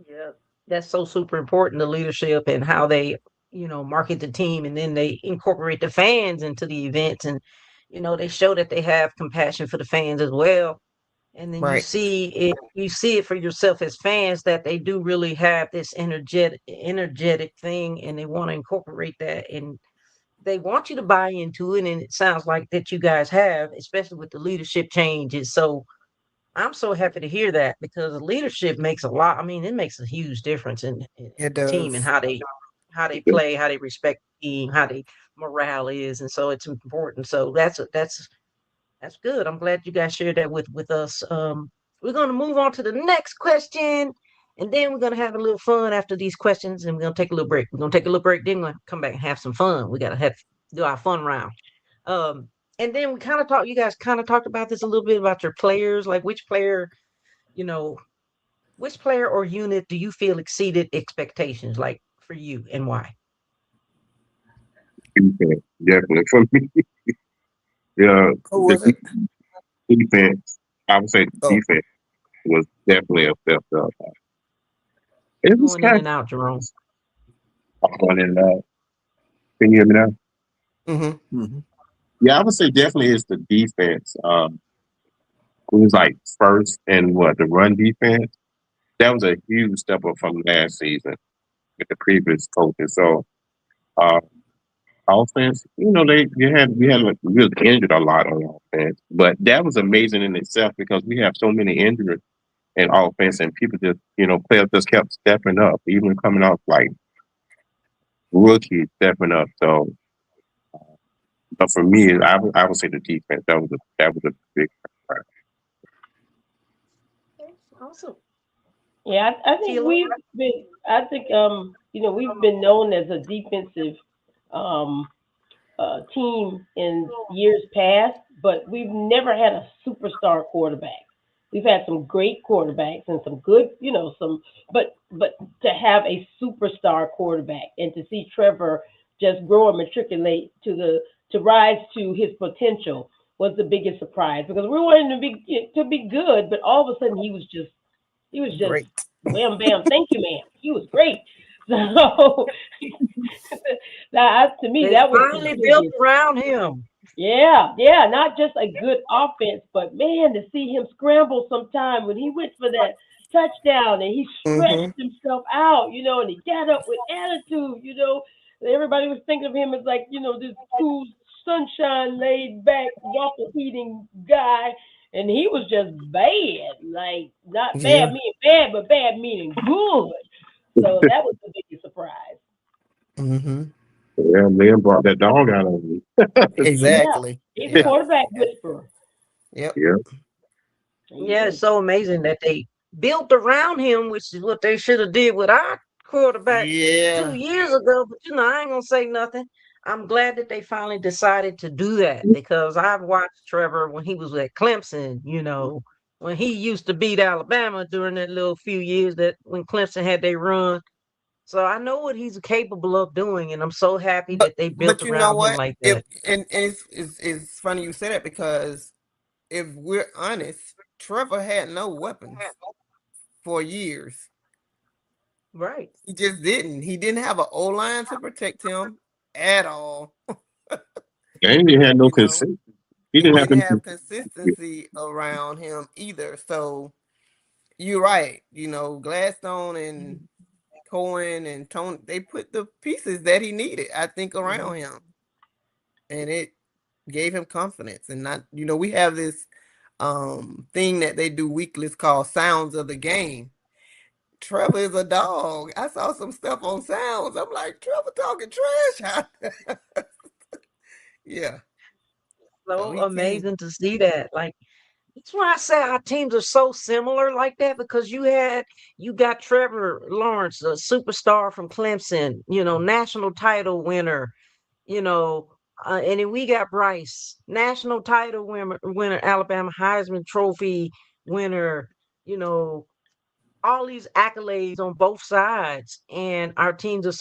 Yeah, that's so super important, the leadership and how they, market the team and then they incorporate the fans into the events and, they show that they have compassion for the fans as well. And then Right. you see it for yourself as fans that they do really have this energetic thing and they want to incorporate that and they want you to buy into it. And it sounds like that you guys have, especially with the leadership changes. So I'm so happy to hear that because leadership makes a lot. I mean, it makes a huge difference in It the team and does. how they play, how they respect the team, how they morale is, and so it's important. So that's good. I'm glad you guys shared that with us. We're gonna move on to the next question, and then we're gonna have a little fun after these questions, and we're gonna take a little break. We're gonna take a little break, then we're gonna come back and have some fun. We gotta have do our fun round. Um, and then we kind of talked. You guys kind of talked about this a little bit about your players, like you know, which player or unit do you feel exceeded expectations, like for you, and why? Defense, definitely for me. Yeah, Who the was it? defense. I would say the Oh, defense was definitely a step up. It was Going in kind and out, Jerome. of fun and can you hear me now? mm-hmm. Yeah, I would say definitely it's the defense. It was like first and what the run defense. That was a huge step up from last season with the previous coaches. So uh, offense, we was injured a lot on offense, but that was amazing in itself because we have so many injuries in offense, and people just players just kept stepping up, even coming off like rookies stepping up. So, but for me, I would say the defense that was a big. Okay, awesome. Yeah, I think Sheila? we've been. I think we've been known as a defensive um team in years past, but we've never had a superstar quarterback. We've had some great quarterbacks and some good, but to have a superstar quarterback and to see Trevor just grow and matriculate to rise to his potential was the biggest surprise because we wanted him to be good, but all of a sudden he was just Great. wham bam, thank you, ma'am. He was great. So that to me They that was the finally built biggest. around him. Yeah, yeah, not just a good offense, but man, to see him scramble sometime when he went for that touchdown and he Mm-hmm. stretched himself out, and he got up with attitude. Everybody was thinking of him as like, this cool, sunshine, laid back, waffle eating guy, and he was just bad, like not Yeah. bad meaning bad, but bad meaning good. So that was the biggest surprise. Mm-hmm. Yeah, man brought that dog out of me. Yeah, Exactly. he's a Yeah. quarterback whisperer. Yep. Yeah, He Yeah, it's is. so amazing that they built around him, which is what they should have did with our quarterback two Yeah. years ago. But I ain't gonna say nothing. I'm glad that they finally decided to do that because I've watched Trevor when he was at Clemson. When he used to beat Alabama during that little few years that when Clemson had their run. So I know what he's capable of doing, and I'm so happy But that they but built you know around him what? like If that. and it's funny you say that because if we're honest, Trevor had no weapons for years. Right. He just didn't. He didn't have an O line to protect him at all. and he had no You know, consent. He he didn't have didn't any. have consistency around him either. So you're right. Gladstone and Cohen and Tony, they put the pieces that he needed, I think, Mhm. around him, and it gave him confidence. And not, we have this thing that they do weekly called Sounds of the Game. Trevor is a dog. I saw some stuff on Sounds. I'm like, Trevor talking trash. Yeah. So So he can. amazing to see that. Like that's why I say our teams are so similar like that because you got Trevor Lawrence, a superstar from Clemson, national title winner, you know, and then we got Bryce, national title winner, Alabama Heisman Trophy winner, you know, all these accolades on both sides, and our teams are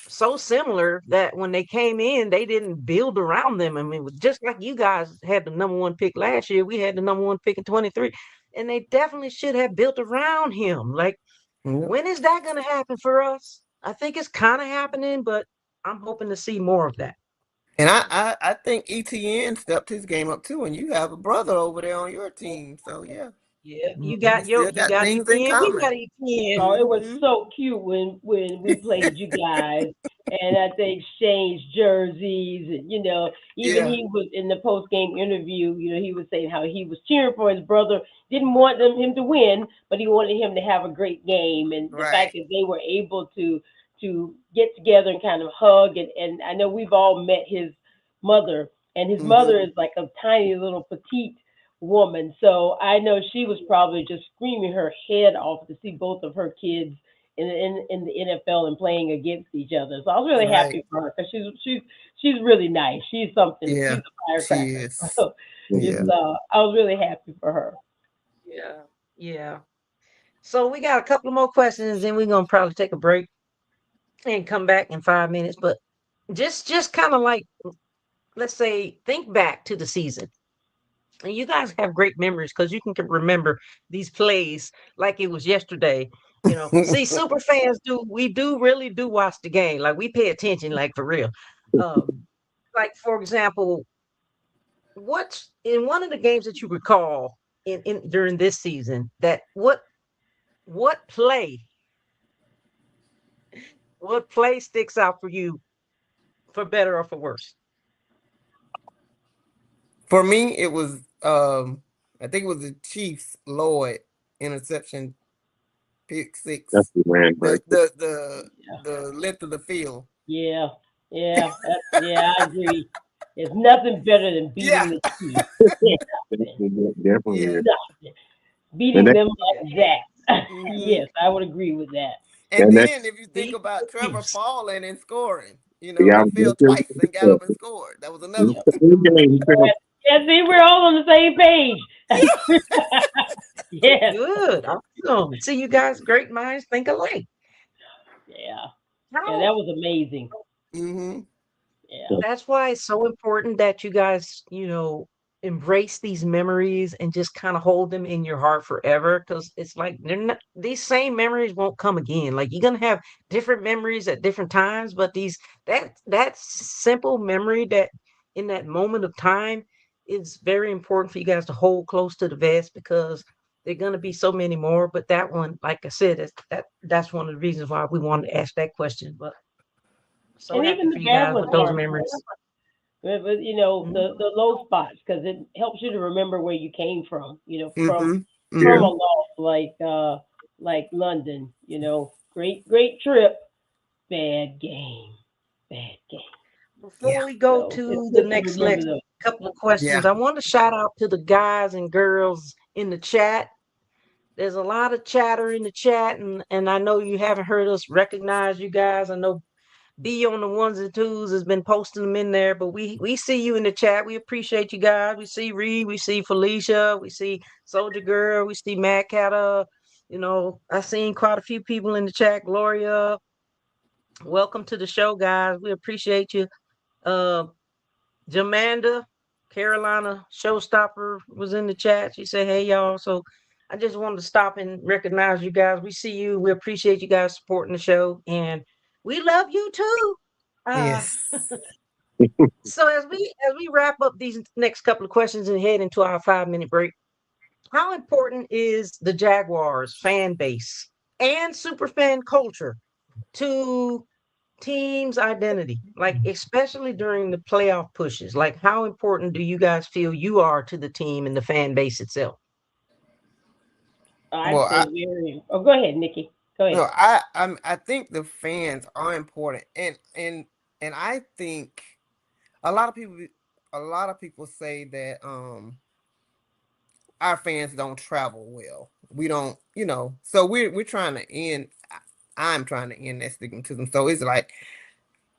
so similar that when they came in, they didn't build around them. I mean, just like you guys had the number one pick last year, we had the number one pick in 23, and they definitely should have built around him. Like, Yep. when is that going to happen for us? I think it's kind of happening, but I'm hoping to see more of that. And I think ETN stepped his game up too. And you have a brother over there on your team. So yeah, Yeah, we still you got got things in ETN, we common. got ETN. Oh, it was Hmm. so cute when we played you guys, and they exchanged jerseys, and even Yeah. he was in the post game interview. He was saying how he was cheering for his brother, didn't want him to win, but he wanted him to have a great game, and the fact Right. that they were able to to get together and kind of hug. And I know we've all met his mother, and his mother is like a tiny little petite woman. So I know she was probably just screaming her head off to see both of her kids in the NFL and playing against each other. So I was really Right. happy for her because she's really nice. She's something. She's Yeah, a she firecracker. is. So it's Yeah. I was really happy for her. Yeah. Yeah. So we got a couple more questions, and we're gonna probably take a break and come back in 5 minutes. But just kind of like, let's say, think back to the season. And you guys have great memories because you can remember these plays like it was yesterday. See, super fans we really do watch the game. Like we pay attention, like for real. Um, like for example, what's in one of the games that you recall in during this season that what play what play sticks out for you for better or for worse? For me, it was I think it was the Chiefs Lloyd interception pick That's six. the man, The right? the the Yeah, the length of the field. yeah, yeah. I agree. There's nothing better than Yeah, beating the Chiefs. Definitely yeah. is. Nothing. And Beating that, them Yeah. like that. hmm Yes, I would agree with that. And and that, then if you think Beat the about Trevor Chiefs. falling and scoring, yeah, he fell twice and got up and scored. That was another Yep. one. he fell. Yeah, see, we're all on the same page. Yeah. Yes. Good. Awesome. See, you guys, great minds think alike. Yeah. Yeah, How that was amazing. hmm Yeah. That's why it's so important that you guys, embrace these memories and just kind of hold them in your heart forever. Because it's like they're not, these same memories won't come again. Like you're gonna have different memories at different times, but that simple memory that in that moment of time is very important for you guys to hold close to the vest because there are gonna be so many more. But that one, like I said, that's one of the reasons why we wanted to ask that question. But so And happy even for the you bad guys ones with those are memories. important. But Mhm. the low spots because it helps you to remember where you came from. hmm Yeah. From hmm a loss like London. Great trip, bad game, bad game. Yeah. Before we go So it's to the good to next remember those. couple of Yeah. questions, I want to shout out to the guys and girls in the chat. There's a lot of chatter in the chat, and I know you haven't heard us recognize you guys. I know B on the ones and twos has been posting them in there, but we see you in the chat. We appreciate you guys. We see Reed, we see Felicia, we see Soldier Girl, we see Mad Catta. I seen quite a few people in the chat. Gloria, welcome to the show, guys. We appreciate you. Uh, Jamanda, Carolina Showstopper was in the chat. She said, "Hey y'all." So I just wanted to stop and recognize you guys. We see you. We appreciate you guys supporting the show, and we love you too. Uh, Yes. so as we wrap up these next couple of questions and head into our 5 minute break, how important is the Jaguars fan base and superfan culture to team's identity, like especially during the playoff pushes? Like, how important do you guys feel you are to the team and the fan base itself? I'd Well, say very. Oh, go ahead, Nikki. Go ahead. I think the fans are important, and I think a lot of people a lot of people say that our fans don't travel well. We don't, so we're trying to end. I'm trying to end that stigmatism. So it's like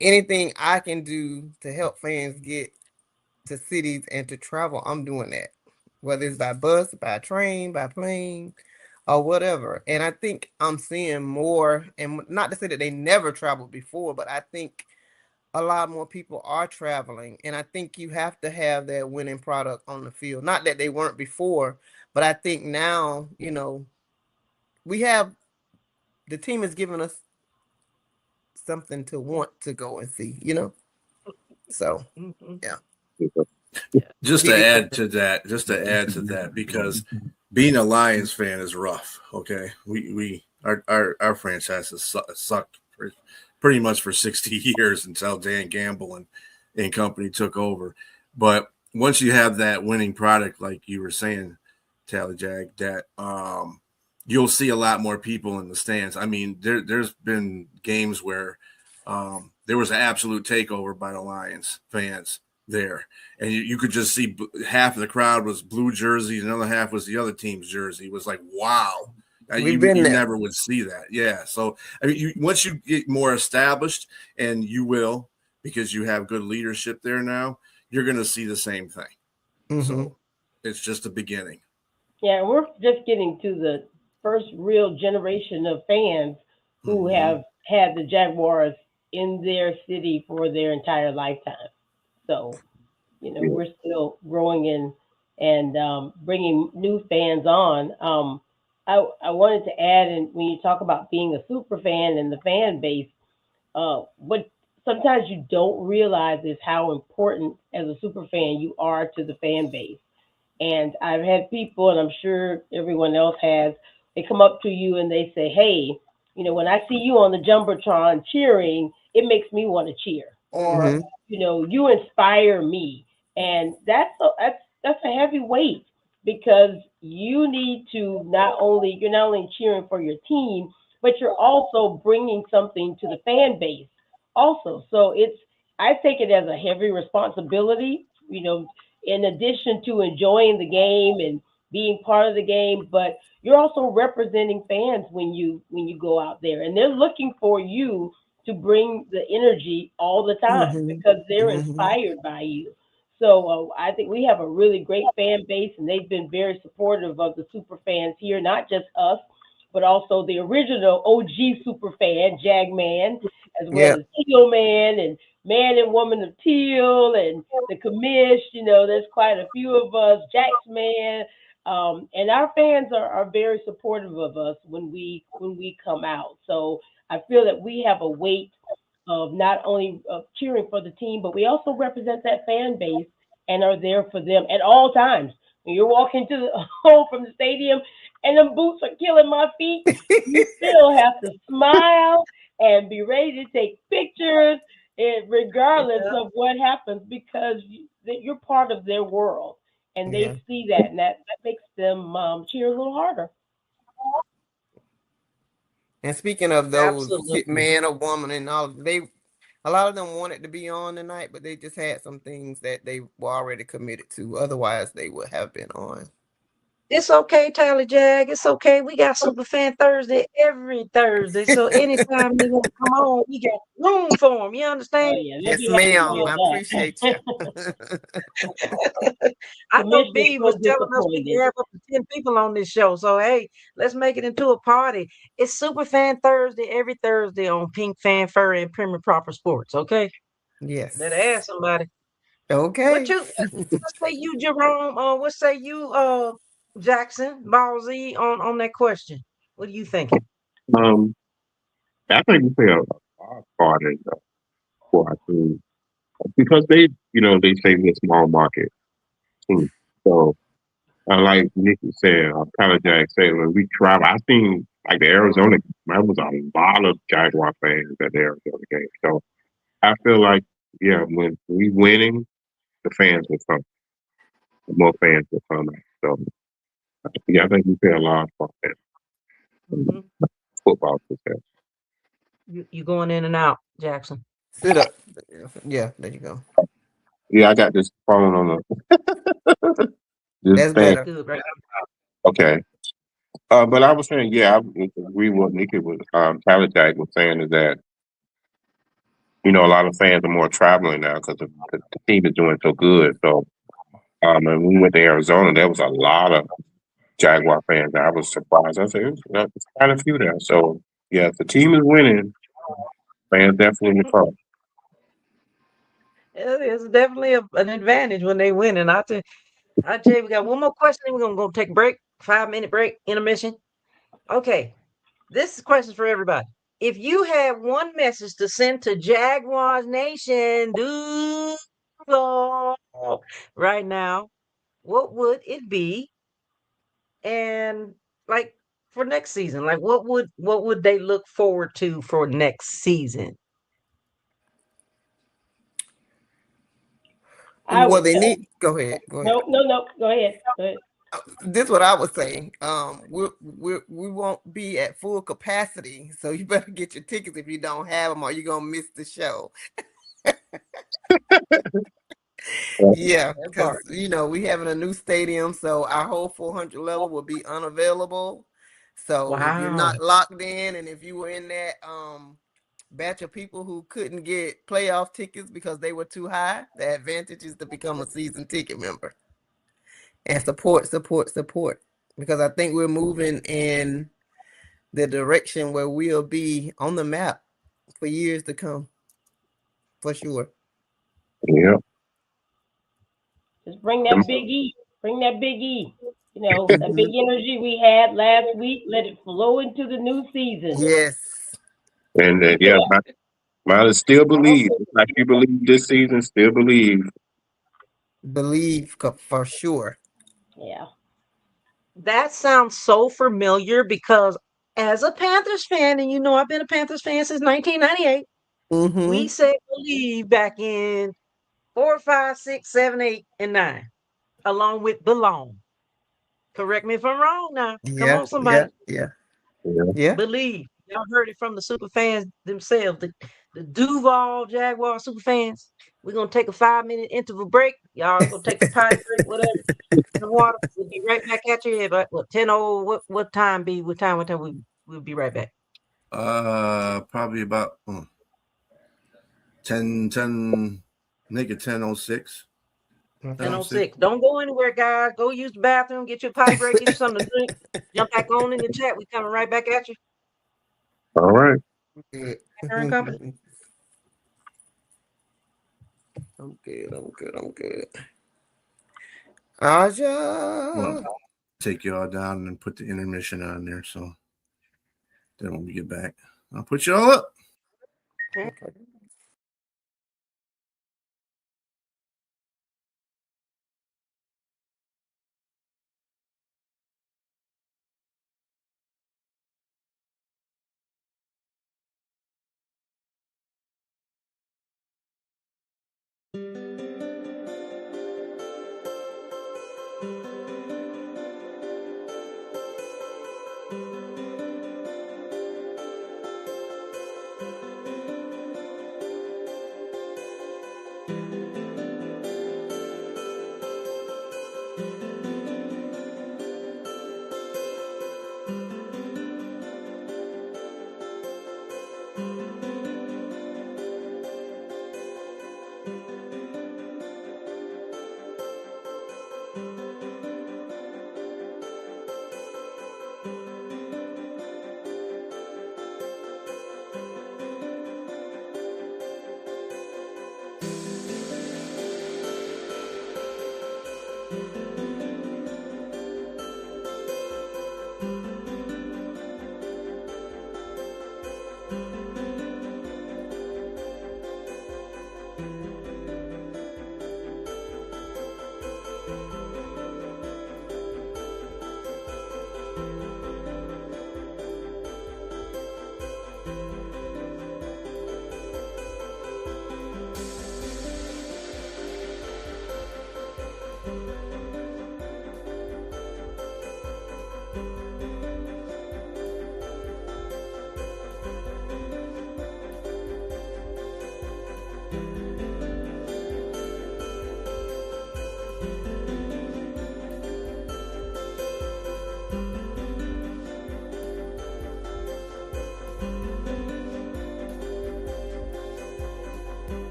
anything I can do to help fans get to cities and to travel, I'm doing that. Whether it's by bus, by train, by plane, or whatever. And I think I'm seeing more, and not to say that they never traveled before, but I think a lot more people are traveling. And I think you have to have that winning product on the field. Not that they weren't before, but I think now, we have the team is giving us something to want to go and see. So Mhm. yeah. Yeah. Just to Get it. add to that, because being a Lions fan is rough. Okay, our franchise has sucked pretty much for 60 years until Dan Gamble and company took over. But once you have that winning product, like you were saying, Tally Jag, that you'll see a lot more people in the stands. I mean, there's been games where there was an absolute takeover by the Lions fans there, and you could just see half of the crowd was blue jerseys, another half was the other team's jersey. It was like, wow. You never would see that. Yeah. So, I mean, once you get more established, and you will, because you have good leadership there now, you're going to see the same thing. Mm-hmm. So it's just the beginning. Yeah, we're just getting to the first real generation of fans who have had the Jaguars in their city for their entire lifetime. So, we're still growing and bringing new fans on. I wanted to add, and when you talk about being a super fan and the fan base, what sometimes you don't realize is how important as a super fan you are to the fan base. And I've had people, and I'm sure everyone else has, they come up to you and they say, hey, when I see you on the Jumbotron cheering, it makes me want to cheer. Or, you inspire me. And that's a heavy weight, because you're not only cheering for your team, but you're also bringing something to the fan base also. So I take it as a heavy responsibility, in addition to enjoying the game and being part of the game, but you're also representing fans when you go out there, and they're looking for you to bring the energy all the time because they're inspired by you. So I think we have a really great fan base, and they've been very supportive of the super fans here, not just us, but also the original OG super fan, Jag Man, as well as Teal Man and Man and Woman of Teal and the commish. There's quite a few of us, Jax Man, and our fans are very supportive of us when we come out. So I feel that we have a weight of not only cheering for the team, but we also represent that fan base and are there for them at all times. When you're walking to the home from the stadium and them boots are killing my feet, you still have to smile and be ready to take pictures, regardless of what happens, because you're part of their world, and they see that, and that makes them cheer a little harder. And speaking of those, man or woman and all, a lot of them wanted to be on tonight, but they just had some things that they were already committed to. Otherwise, they would have been on. It's okay, Tyler Jag. It's okay. We got SuperFan Thursday every Thursday. So anytime they want to come on, we got room for them. You understand? Oh, yeah. Yes, ma'am. I appreciate you. I know B was telling us we can have up to 10 people on this show. So, hey, let's make it into a party. It's SuperFan Thursday every Thursday on PINKFanFUR and Premier Proper Sports. Okay? Yes. Better ask somebody. Okay. What say you, Jerome? What say you, Jackson, Ball Z, on that question? What are you thinking? I think we play a large part in for our team because they say we're a small market team. So, like Nikki said, Tyler Jack said, when we travel, I seen like the Arizona, there was a lot of Jaguar fans at the Arizona game. So I feel like, when we winning, the fans will come. The more fans will come out. So, I think we play a large part in football success. You going in and out, Jackson? Sit up. Yeah, there you go. Yeah, I got this phone on the. That's better. Good, right? Okay. But I was saying, I agree with what Nikki was, Tyler Jack was saying is that, a lot of fans are more traveling now because the team is doing so good. So, and we went to Arizona, there was a lot of Jaguar fans. I was surprised. I said, it's quite a few there. So, if the team is winning, fans definitely in the front. It's definitely an advantage when they win. And I tell you, we got one more question. Then we're gonna go take a break, 5-minute break, intermission. Okay, this question for everybody. If you had one message to send to Jaguars Nation, right now, what would it be? And like for next season, like what would they look forward to for next season? Well, they need. Go ahead. No. Go ahead. This is what I would say. We won't be at full capacity, so you better get your tickets if you don't have them, or you're gonna miss the show. Yeah, That because part. we having a new stadium, so our whole 400 level will be unavailable. So if you're Wow. not locked in, and if you were in that batch of people who couldn't get playoff tickets because they were too high, the advantage is to become a season ticket member and support. Because I think we're moving in the direction where we'll be on the map for years to come, for sure. Yeah. Just bring that big E. Bring that big E. You know, that big energy we had last week, let it flow into the new season. Yes. And yeah, mine is still believe. Like you believe this season, still believe. Believe for sure. Yeah. That sounds so familiar because as a Panthers fan, and I've been a Panthers fan since 1998, we Mm-hmm. said believe back in 4, 5, 6, 7, 8, and 9, along with belong. Correct me if I'm wrong now. Come Yeah, on, somebody. yeah, yeah, Yeah. yeah. Believe. Y'all heard it from the super fans themselves. The Duval Jaguar super fans. We're gonna take a 5-minute interval break. Y'all go take a potty break, whatever. The water. We'll be right back at you. But what 10:00? What time be? What time? We'll be right back. Probably about 10, make it 10:06. 10:06. Don't go anywhere, guys. Go use the bathroom. Get your potty break. Get you something to drink. Jump back on in the chat. We coming right back at you. All right. Good. Turn company. I'm good. Aja. Well, take y'all down and put the intermission on there. So then when we get back, I'll put y'all up. Okay.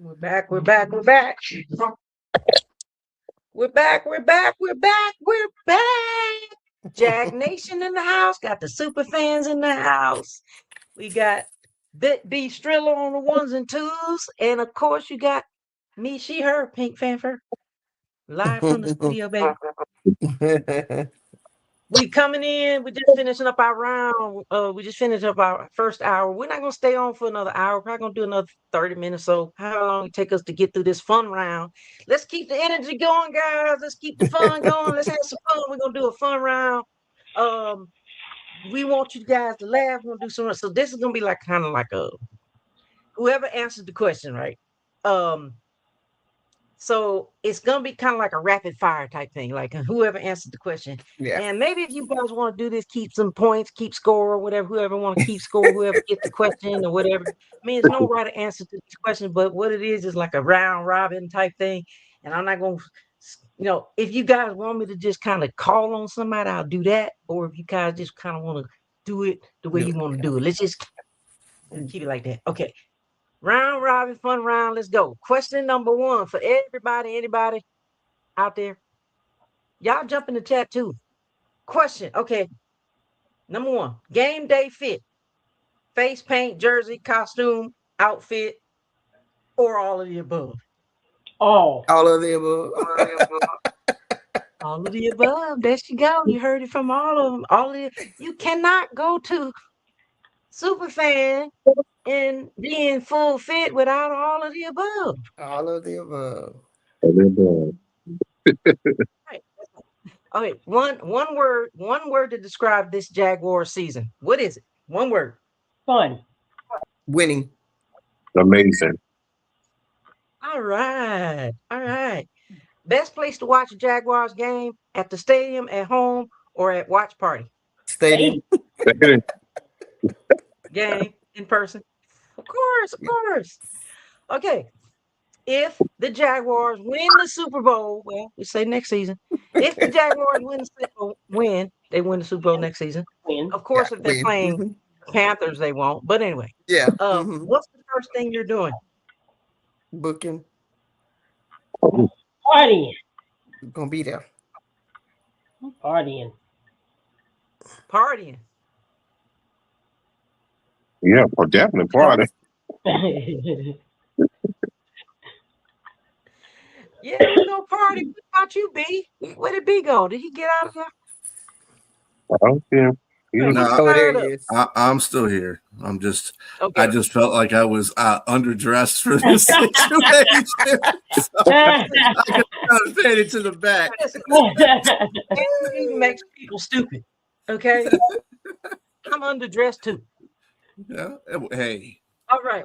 We're back. We're back. We're back. We're back. We're back. We're back. We're back. Jag Nation in the house. Got the super fans in the house. We got Bit B Striller on the ones and twos. And of course, you got me, she, her, Pink Fanfur. Live from the studio, baby. We coming in. We just finishing up our round. We just finished up our first hour. We're not gonna stay on for another hour. Probably gonna do another 30 minutes. So how long it take us to get through this fun round? Let's keep the energy going, guys. Let's keep the fun going. Let's have some fun. We're gonna do a fun round. We want you guys to laugh. We're gonna do some. So this is gonna be like kind of like a whoever answers the question, right? So it's gonna be kind of like a rapid fire type thing, like whoever answered the question. Yeah. And maybe if you guys want to do this, keep some points, keep score or whatever. Whoever want to keep score, whoever gets the question or whatever. I mean, there's no right answer to this question, but what it is like a round robin type thing. And I'm not gonna, if you guys want me to just kind of call on somebody, I'll do that. Or if you guys just kind of want to do it the way you want to do it, let's just keep it like that. Okay. Round robin, fun round. Let's go. Question number one for everybody, anybody out there. Y'all jump in the chat too. Question. Okay. Number one, game day fit. Face paint, jersey, costume, outfit, or all of the above. All of the above. All of the above. There you go. You heard it from all of them. All of the, you cannot go to SuperFan and be in full fit without all of the above. All of the above. Right. Okay, one word to describe this Jaguar season. What is it? One word. Fun. Winning. Amazing. All right. All right. Best place to watch a Jaguars game: at the stadium, at home, or at watch party? Stadium. Game in person. Of course. Okay. If the Jaguars win the Super Bowl, well, we say next season. If the Jaguars they win the Super Bowl next season. Win. Of course, if they're playing Panthers, they won't. But anyway. Yeah. What's the first thing you're doing? Booking. Partying. We're gonna be there. Partying. Partying. Yeah, well, definitely party. Yeah, we go party. What about you, B? Where did B go? Did he get out of here? I don't see him. I'm still here. I'm just. Okay. I just felt like I was underdressed for this situation. So I was headed to the back. It makes people stupid. Okay. I'm underdressed too. Yeah. Hey. All right.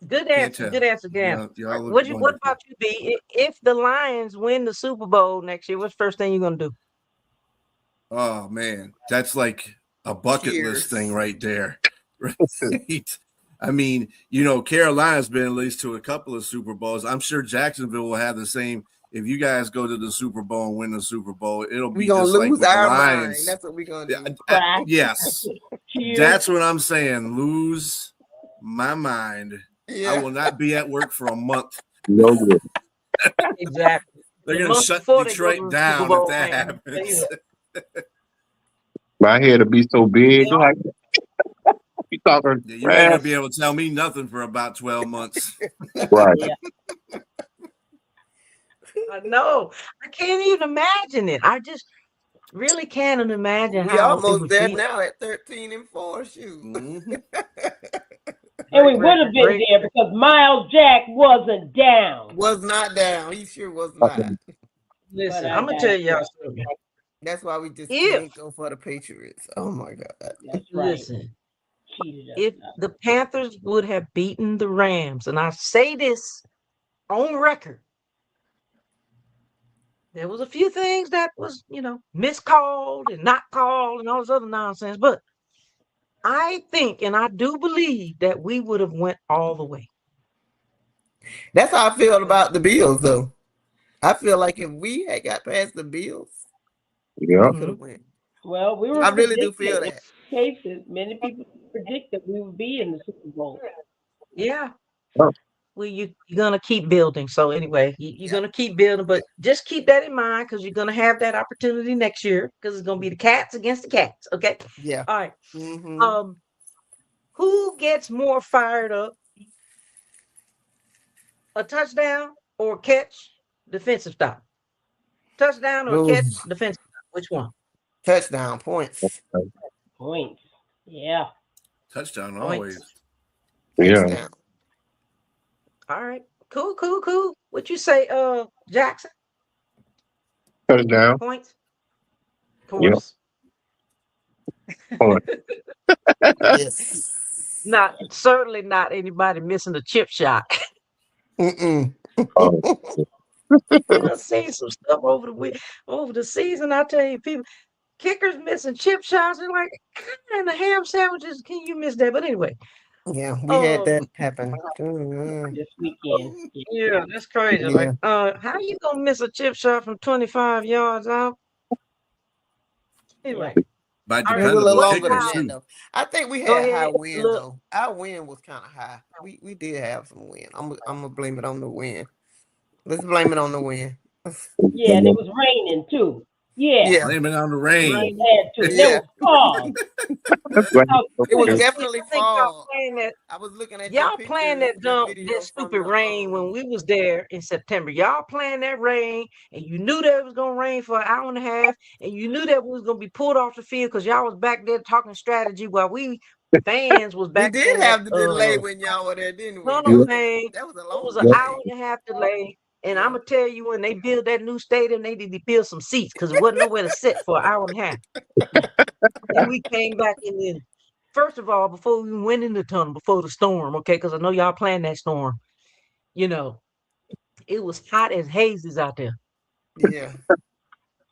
Good answer. Good answer. What about you, B? If the Lions win the Super Bowl next year, what's the first thing you're gonna do? Oh man, that's like a bucket list thing right there. Right? I mean, Carolina's been at least to a couple of Super Bowls. I'm sure Jacksonville will have the same. If you guys go to the Super Bowl and win the Super Bowl, it'll be gonna just lose like with our the Lions. mind. That's what we're gonna do. Yes, that's what I'm saying. Lose my mind. Yeah. I will not be at work for a month. No good. Exactly. They're going to shut Detroit down if that happens. My head will be so big. Like, you talking? Yeah, you ain't going to be able to tell me nothing for about 12 months. Right. I know. I can't even imagine it. I just really can't imagine we how almost there now at 13-4. Shoot. Mm-hmm. And we would have been there because Miles Jack wasn't down. Was not down. He sure was not. Listen, I'm gonna tell y'all something. That's why we just can't go for the Patriots. Oh my God. That's right. Listen, if the Panthers would have beaten the Rams, and I say this on record, there was a few things that was, miscalled and not called and all this other nonsense, but I think and I do believe that we would have went all the way. That's how I feel about the Bills, though. I feel like if we had got past the Bills, we could have went. Well, we were. I really do feel that. Cases, many people predict that we would be in the Super Bowl. Yeah. you're gonna keep building. So anyway, you're gonna keep building, but just keep that in mind because you're gonna have that opportunity next year because it's gonna be the cats against the cats. Okay. Yeah. All right. Mm-hmm. Who gets more fired up? A touchdown or catch? Defensive stop. Touchdown or Ooh, catch? Defensive stop. Which one? touchdown points. Points. Yeah. Touchdown Points. always. Yeah. Touchdown. All right. Cool, cool, cool. What you say, Jackson? Touchdown. Points? Of Yep. course. Point. Yes. Not certainly not anybody missing a chip shot. Mm-mm. Oh, I've seen some stuff over the season. I tell you, people kickers missing chip shots. They're like, how in the ham sandwiches can you miss that? But anyway, Yeah, we had that um, happen. Mm-hmm. This weekend. yeah, that's crazy. Like, Yeah. how you gonna miss a chip shot from 25 yards out? Yeah. Anyway, By all right. It was a little dependable What longer than kickers about? that too. though. I think we Go had high ahead. wind Look, though. Our wind was kind of high. We did have some wind. I'm gonna blame it on the wind. Let's blame it on the wind. Yeah, and it was raining too. Yeah. Yeah. Blame it on the It rain. rain. had to. There Yeah. was fog. that's right. How It was quick. definitely I think y'all fall. playing that. I was looking at your Y'all playing pictures, that your that video from stupid the rain when we was there in September. Y'all playing that rain, and you knew that it was gonna rain for an hour and a half, and you knew that we was gonna be pulled off the field because y'all was back there talking strategy while we fans was we back did in that have the delay when y'all were there, didn't we? tunnel Yep. thing. That was a It was long an Yep. hour delay. and a half delay. And I'm Yeah. gonna tell you, when they build that new stadium, they need to build some seats because there wasn't nowhere to sit for an hour and a half. Then we came back in there. First of all, before we went in the tunnel, before the storm, okay, because I know y'all planned that storm, you know, it was hot as hazes out there. Yeah.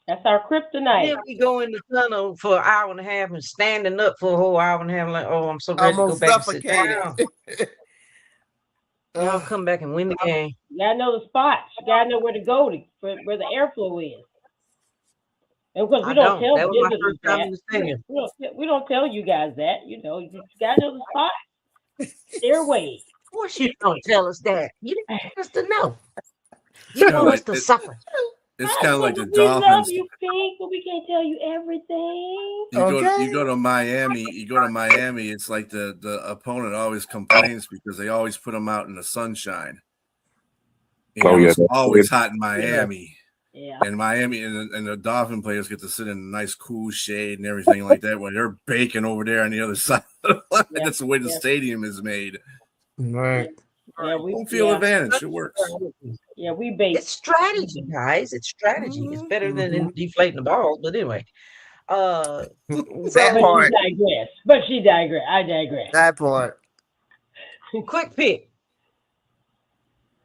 That's our Then kryptonite. we go in the tunnel for an hour and a half and standing up for a whole hour and a half, like, oh, I'm so ready to go Almost back and sit suffocated. down. Y'all come back and win the game. You gotta know the spots. You gotta know where to go where the airflow is. And because I we don't don't. tell That was my visitors first time that. in the stadium. We don't tell you guys that. You know, you gotta know the spot. Stairway. Of course you don't tell us that. You don't want us to know. It's You kind of want us like to suffer. it's I kind of said like the we love Dolphins. you, Pink, but we can't tell you everything. You Okay. go to Miami. You go to Miami. It's like the opponent always complains because they always put them out in the sunshine. You Oh know, yeah. it's always hot in Yeah. Miami. Yeah. And Miami and the Dolphin players get to sit in a nice cool shade and everything like that when they're baking over there on the other side of the line. Yeah. That's the way the Yeah. stadium is made. Right. Yeah, Home field advantage. It works. Yeah, we bake. It's strategy, guys. It's strategy. It's better than deflating the balls. But anyway, That But part. she digress. But she digress. I digress. That part. quick pick.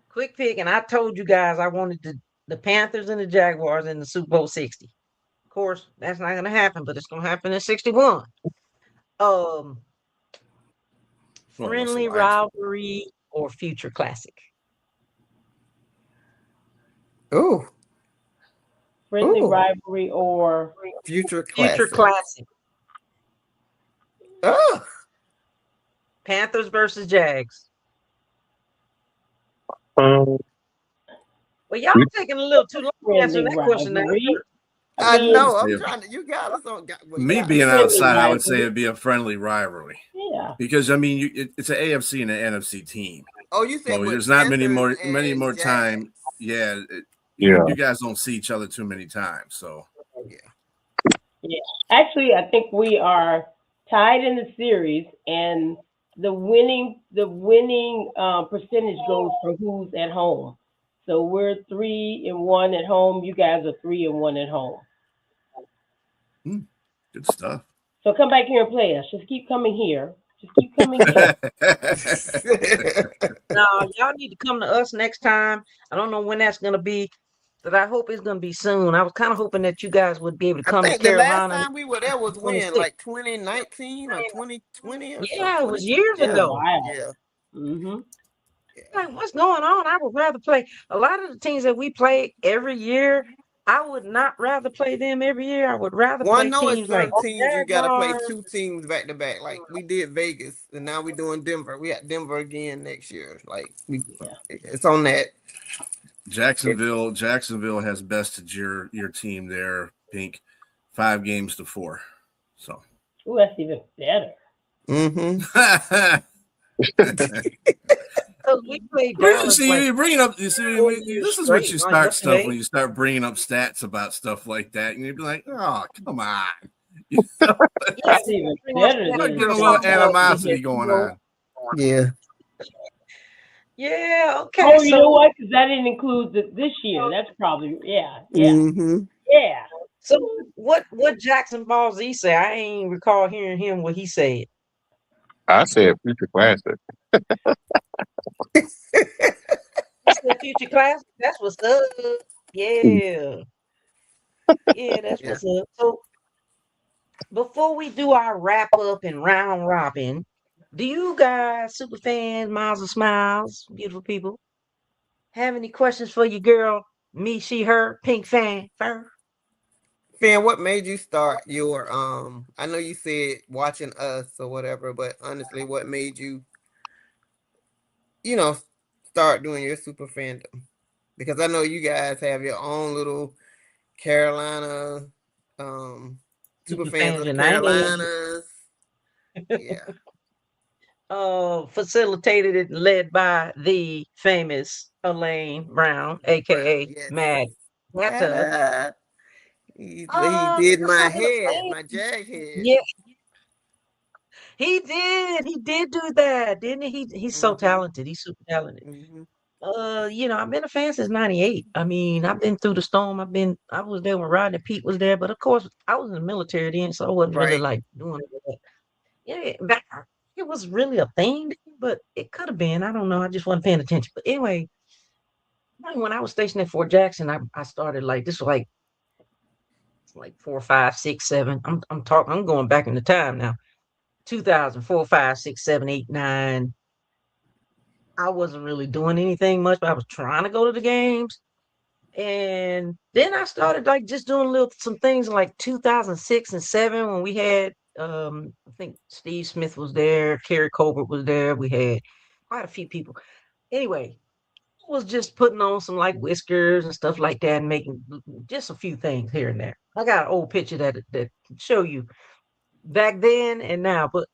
Quick pick. And I told you guys I wanted the Panthers and the Jaguars in the Super Bowl 60. Of course, that's not going to happen, but it's going to happen in 61. Friendly rivalry or future classic? Ooh. Friendly Ooh. rivalry or Future Future classic. classic. Oh. Panthers versus Jags. Um, Well, y'all taking a little too long to answer friendly that question now. rivalry. I mean, know. I'm trying to. You got us on. Me being Friendly outside, I would say rivalry. it'd be a friendly rivalry. Yeah. Because I mean, it's an AFC and an NFC team. Oh, you said So with there's not many Panthers more and time. Jags. Yeah, Yeah. you guys don't see each other too many times. So Yeah. Actually, I think we are tied in the series, and the winning percentage goes for who's at home. So we're 3-1 at home. You guys are 3-1 at home. good stuff. So come back here and play us. Just keep coming here. Just keep coming here. No, y'all need to come to us next time. I don't know when that's going to be, but I hope it's going to be soon. I was kind of hoping that you guys would be able to I come to think the last Carolina. time we were there was when, 26. like 2019 or 2020 or Yeah, it was 20. years Yeah. ago. Wow. Yeah. Mm-hmm. Like, what's going on? I would rather play. A lot of the teams that we play every year, I would not rather play them every year. I would rather Well, I play know it's teams like certain teams you got to play Jaguars. 2 teams back to back. Like we did Vegas, and now we're doing Denver. We got Denver again next year. Like it's on that. Jacksonville has bested your team there, Pink, 5-4. So. Ooh, that's even better. Mm-hmm. We played Dallas. See, you bring it up. You see, this is what you start stuff yesterday. when you start bringing up stats about stuff like that, and you'd be like, "Oh, come on." You know? That's even better than Getting a little animosity going on. Yeah. Yeah. Okay. Oh, you know what? Because that didn't include this year. That's probably yeah. Mm-hmm. Yeah. So what Jackson Ball Z say? I ain't recall hearing him what he said. I said future classic. He said future class. That's what's up. Yeah. Yeah, that's what's up. So before we do our wrap up and round robin, do you guys, super fans, miles of smiles, beautiful people, have any questions for your girl, me, she, her, Pink Fan Fur? Fan, what made you start your I know you said watching us or whatever, but honestly, what made you start doing your super fandom? Because I know you guys have your own little Carolina super fans of the Carolinas. Yeah. Facilitated and led by the famous Elaine Brown, aka Yes. Mad Hatter. He did my head, my Jag head. Yeah, he did. He did do that, didn't he? He's so talented. He's super talented. Mm-hmm. I've been a fan since '98. I mean, I've been through the storm. I was there when Rodney Pete was there, but of course, I was in the military then, so I wasn't really like doing that. Yeah, back it was really a thing, but it could have been. I don't know. I just wasn't paying attention. But anyway, when I was stationed at Fort Jackson, I started like this was like 4, 5, 6, 7. I'm going back in the time now. 2004, 5, 6, 7, 8, 9. I wasn't really doing anything much, but I was trying to go to the games. And then I started like just doing some things in like 2006 and 7 when we had I think Steve Smith was there, Kerry Colbert was there. We had quite a few people. Anyway, I was just putting on some like whiskers and stuff like that and making just a few things here and there. I got an old picture that show you back then and now, but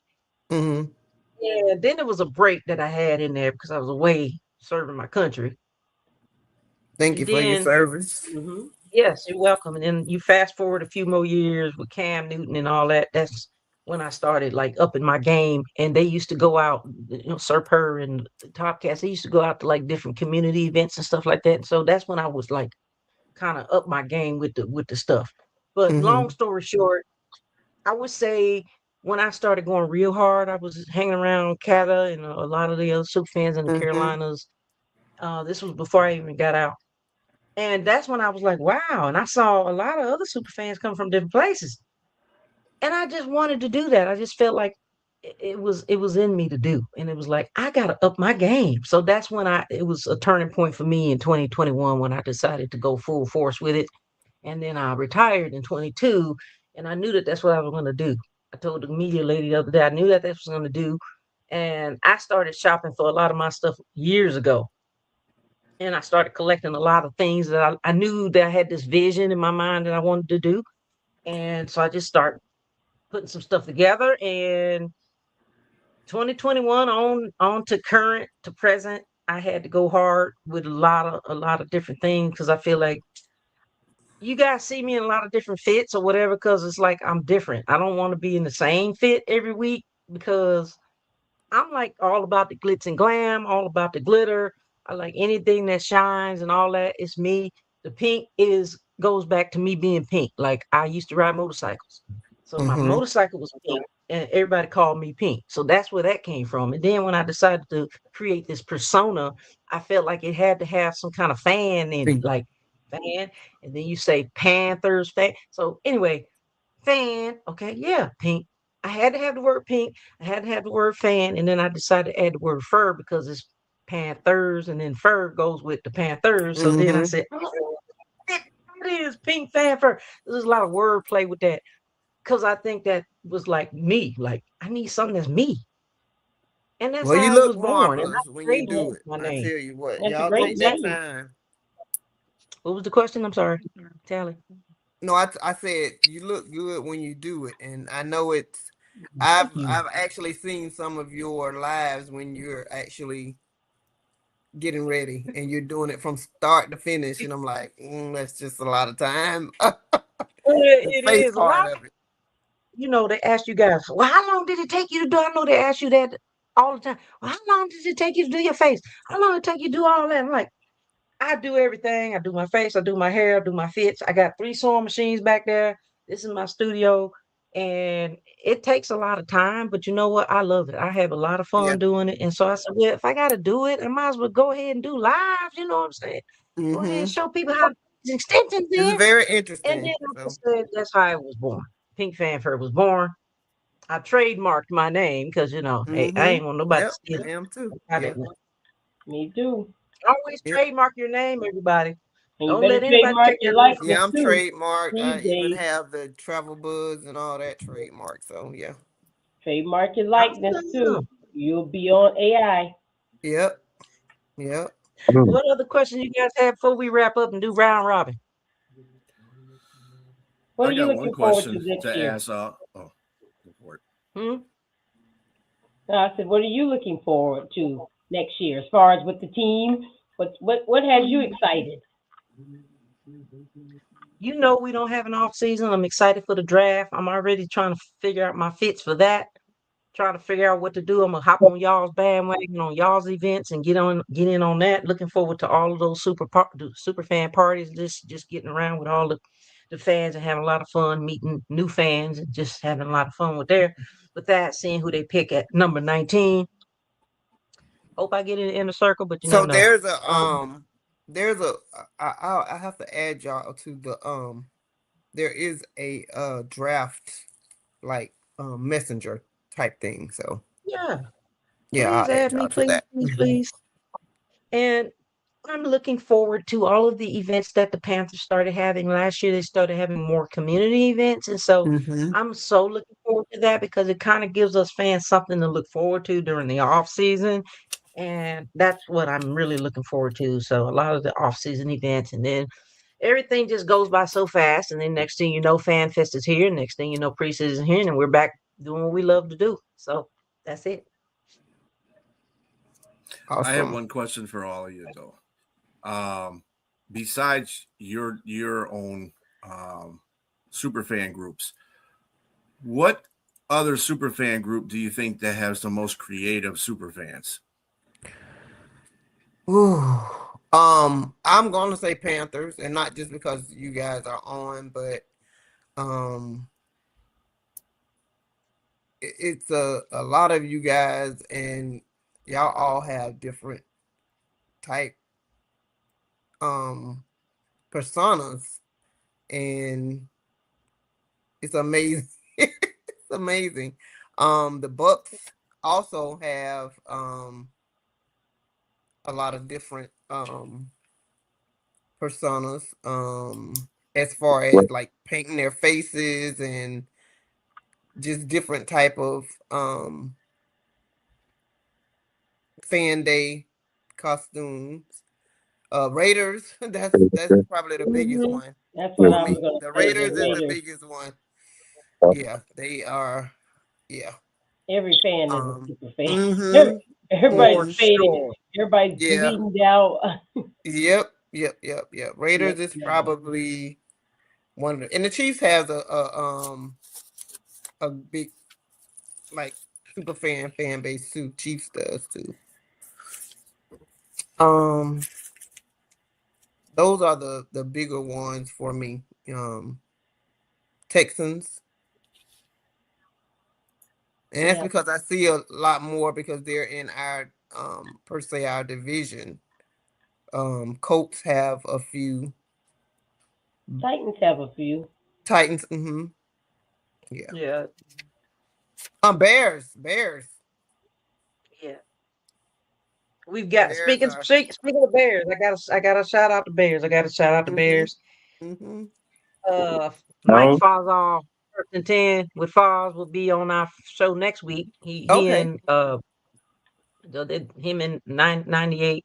yeah, then there was a break that I had in there because I was away serving my country. Thank you for your service. Yes, you're welcome. And then you fast forward a few more years with Cam Newton and all that. That's when I started like upping my game. And they used to go out, Sir Purr and the Top Cats, they used to go out to like different community events and stuff like that. And so that's when I was like kind of up my game with the stuff. But long story short, I would say when I started going real hard, I was hanging around Cata and a lot of the other super fans in the Carolinas. This was before I even got out. And that's when I was like, wow. And I saw a lot of other super fans come from different places. And I just wanted to do that. I just felt like it was in me to do. And it was like, I gotta up my game. So that's when it was a turning point for me in 2021 when I decided to go full force with it. And then I retired in 22, and I knew that that's what I was gonna do. I told the media lady the other day, I knew that that's what I was gonna do. And I started shopping for a lot of my stuff years ago. And I started collecting a lot of things that I knew that I had this vision in my mind that I wanted to do. And so I just started putting some stuff together. And 2021 on to current to present, I had to go hard with a lot of different things because I feel like you guys see me in a lot of different fits or whatever because it's like I'm different. I don't want to be in the same fit every week because I'm like all about the glitz and glam, all about the glitter. I like anything that shines and all that. It's me. The pink goes back to me being pink. Like I used to ride motorcycles. So my motorcycle was pink and everybody called me Pink. So that's where that came from. And then when I decided to create this persona, I felt like it had to have some kind of fan in it, like fan. And then you say Panthers fan. So anyway, fan. Okay, yeah, pink. I had to have the word pink. I had to have the word fan, and then I decided to add the word fur because it's Panthers, and then fur goes with the Panthers. So then I said, it is, Pink Fanfur. There's a lot of wordplay with that because I think that was like me. Like I need something that's me, and that's Well, you how I look was born. And I marvelous when you do trademarked it. my I name. tell you what, That's a y'all great take that name. time. What was the question? I'm sorry, Tally. No, I said you look good when you do it, and I know it's. Thank you. I've actually seen some of your lives when you're actually getting ready and you're doing it from start to finish, and I'm like, that's just a lot of time. The It face is a part lot. of it. They ask you guys, well, how long did it take you to do? I know they ask you that all the time. Well, how long did it take you to do your face? How long did it take you to do all that? I'm like, I do everything. I do my face, I do my hair, I do my fits. I got 3 sewing machines back there. This is my studio. And it takes a lot of time, but you know what? I love it. I have a lot of Yeah. fun doing it. And so I said, well, if I got to do it, I might as well go ahead and do live. You know what I'm saying? Go ahead and Mm-hmm. show people how to put these extensions It's in. very And then, interesting. like I So said, that's how I was born. Pink Fanfare was born. I trademarked my name because, hey, I mm-hmm. ain't want nobody to Yep, steal I it. am too. I Yep. didn't. Me too. Always Yep. trademark your name, everybody. And you Don't better let anybody trademark take your that away from likeness Yeah, you. I'm too trademarked. I these even days. have the travel buzz and all that trademark. So yeah. Trademark your likeness too. Awesome. You'll be on AI. Yep. Yep. Mm. What other questions you guys have before we wrap up and do round robin? What I are you got one looking forward to question next to year? ask. Oh, go for it. Hmm? No, I said, what are you looking forward to next year as far as with the team? What has you excited? We don't have an off season. I'm excited for the draft. I'm already trying to figure out my fits for that. Trying to figure out what to do. I'm gonna hop on y'all's bandwagon on y'all's events and get in on that. Looking forward to all of those super fan parties. Just getting around with all the fans and having a lot of fun meeting new fans and just having a lot of fun with that. Seeing who they pick at number 19. Hope I get in the inner circle, but you So never know. there's a Um, I have to add y'all to the there is a draft like messenger type thing. So yeah, yeah, please I'll add add me, y'all to please, that. please, please. And I'm looking forward to all of the events that the Panthers started having last year. They started having more community events. And so Mm-hmm. I'm so looking forward to that because it kind of gives us fans something to look forward to during the off season. And that's what I'm really looking forward to. So a lot of the off season events and then everything just goes by so fast. And then next thing you know, Fan Fest is here. Next thing you know, preseason is here and we're back doing what we love to do. So that's it. I have Awesome. one question for all of you though. Besides your own super fan groups, what other super fan group do you think that has the most creative super fans? Ooh. I'm gonna say Panthers, and not just because you guys are on, but um, it's a lot of you guys, and y'all all have different type um personas, and it's amazing. It's amazing. The Bucks also have a lot of different personas as far as like painting their faces and just different type of fan day costumes. Raiders, that's probably the biggest Hmm. one That's what for I was me. gonna The say. The Raiders is the Raiders. biggest one. Yeah, they are. Yeah. Every fan is a Um. super fan. Mm-hmm. Everybody's For Mm-hmm. faded. sure. Everybody's Yeah. bleeding out. Yep. Yep. Yep. Yep. Raiders Yep. is probably one of the, and the Chiefs has a big like super fan base too. Chiefs does too. Um, those are the bigger ones for me. Texans, and that's Yeah. because I see a lot more because they're in our per se our division. Colts have a few. Titans have a few. Titans, mm-hmm. Yeah. Yeah. Bears. Yeah. We've got Bears speaking are speaking of Bears, I got to shout out the Bears. I got to shout out the mm-hmm. Bears. Mm-hmm. Mike No, Fazal, First and 10 with Foz will be on our show next week. He Okay. and him and 98.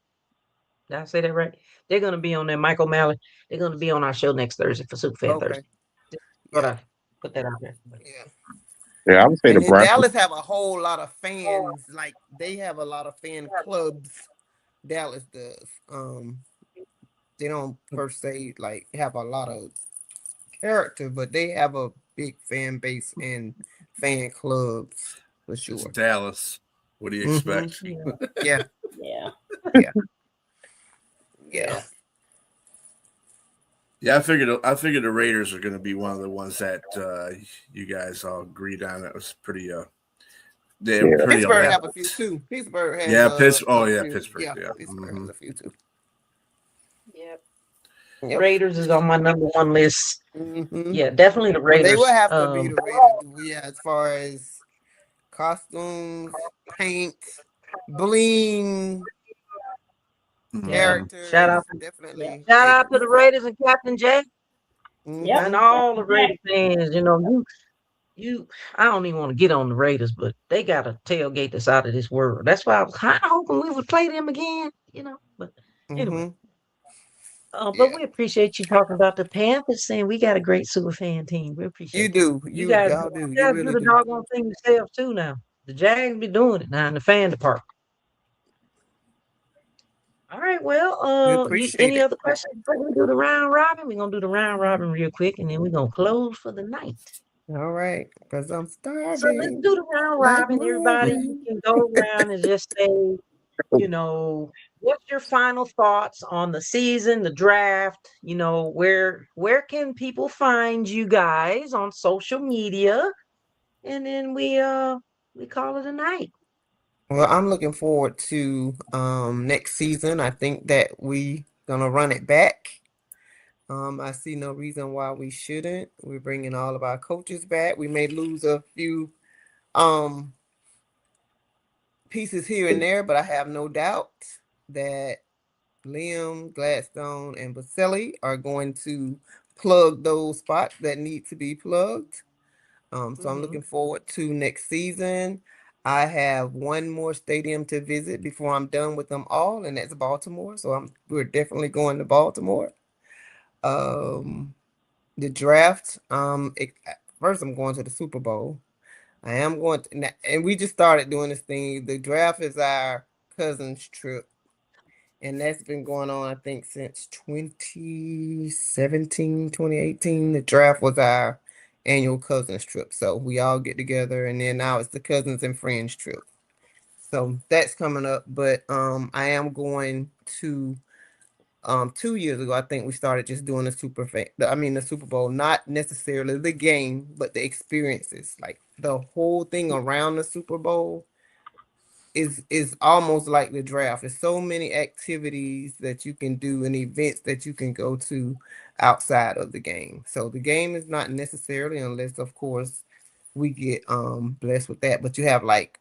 Did I say that right? They're gonna be on there. Michael Malley. They're gonna be on our show next Thursday for Superfan Okay. Thursday. Just thought Yeah. I'd put that out there. Yeah. yeah, I would say the And then Broncos. Dallas have a whole lot of fans. Like they have a lot of fan clubs. Dallas does. They don't per se like have a lot of character, but they have a big fan base and fan clubs for It's sure. Dallas. What do you Mm-hmm. expect? Yeah. Yeah. Yeah. Yeah. Yeah. Yeah. Yeah, I figured the Raiders are going to be one of the ones that you guys all agreed on. That was pretty they're Yeah, pretty Pittsburgh unhappy. have a few too. Pittsburgh has Yeah, Pittsburgh. Oh a yeah, few. Pittsburgh. Yeah, Yeah. Pittsburgh has a few too. Yep. Yep. Raiders is on my number one list. Mm-hmm. Yeah, definitely the They will Raiders. have to be the Raiders. Yeah, as far as costumes, paint, bling, Yeah. Mhm. Shout characters, out Yeah. definitely shout out to Raiders. the Raiders and Captain Jay Yep. and Mm-hmm. all the That's right. Raider fans. You I don't even want to get on the Raiders, but they got a tailgate that's out of this world. That's why I was kind of hoping we would play them again. But anyway, Mm-hmm. but Yeah, we appreciate you talking about the Panthers, saying we got a great super fan team. We you appreciate that. do. You guys, Y'all do. you You guys do really the do. doggone thing yourselves too now. The Jags be doing it now in the fan department. All right, well, We you appreciate any it. other questions before we do the round robin? We're gonna do the round robin real quick, and then we're gonna close for the night. All right, because I'm So let's starving do the round like robin. Everybody, you Marvin. can go around and just say, what's your final thoughts on the season, the draft? Where can people find you guys on social media? And then we call it a night. Well, I'm looking forward to next season. I think that we gonna run it back. I see no reason why we shouldn't. We're bringing all of our coaches back. We may lose a few um pieces here and there, but I have no doubt that Liam, Gladstone, and Baselli are going to plug those spots that need to be plugged. So I'm Mhm. looking forward to next season. I have one more stadium to visit before I'm done with them all, and that's Baltimore. So we're definitely going to Baltimore. Um, the draft. First I'm going to the Super Bowl. I am going to, and we just started doing this thing. The draft is our cousin's trip, and that's been going on, I think, since 2017, 2018. The draft was our annual cousins trip. So we all get together, and then now it's the cousins and friends trip. So that's coming up. But I am going to 2 years ago, I think we started just doing the Super Bowl, not necessarily the game, but the experiences. Like the whole thing around the Super Bowl is almost like the draft. There's so many activities that you can do and events that you can go to outside of the game. So the game is not necessarily, unless of course we get blessed with that, but you have like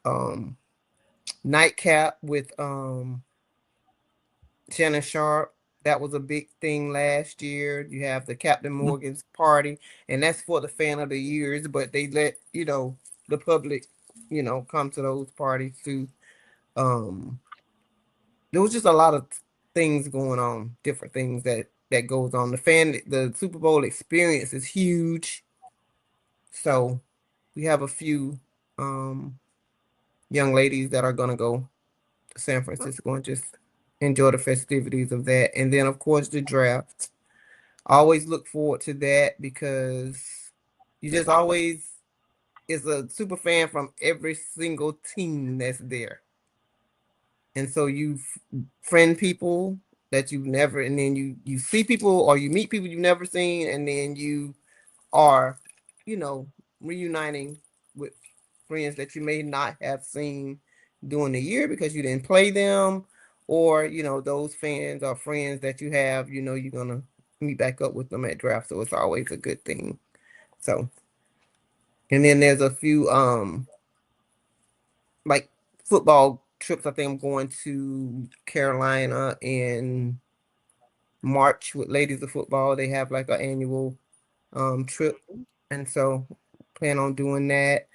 nightcap with Shannon Sharp. That was a big thing last year. You have the Captain Morgan's party, and that's for the fan of the years, but they let, the public, come to those parties too. Um, there was just a lot of things going on, different things that goes on. The Super Bowl experience is huge. So we have a few young ladies that are gonna go to San Francisco and just enjoy the festivities of that. And then of course the draft. I always look forward to that because you just always is a super fan from every single team that's there. And so you friend people that you never, and then you see people or you meet people you've never seen, and then you are, you know, reuniting with friends that you may not have seen during the year because you didn't play them, or those fans or friends that you have, you're gonna meet back up with them at draft. So it's always a good thing. So, and then there's a few like football trips. I think I'm going to Carolina in March with Ladies of Football. They have like an annual trip, and so plan on doing that.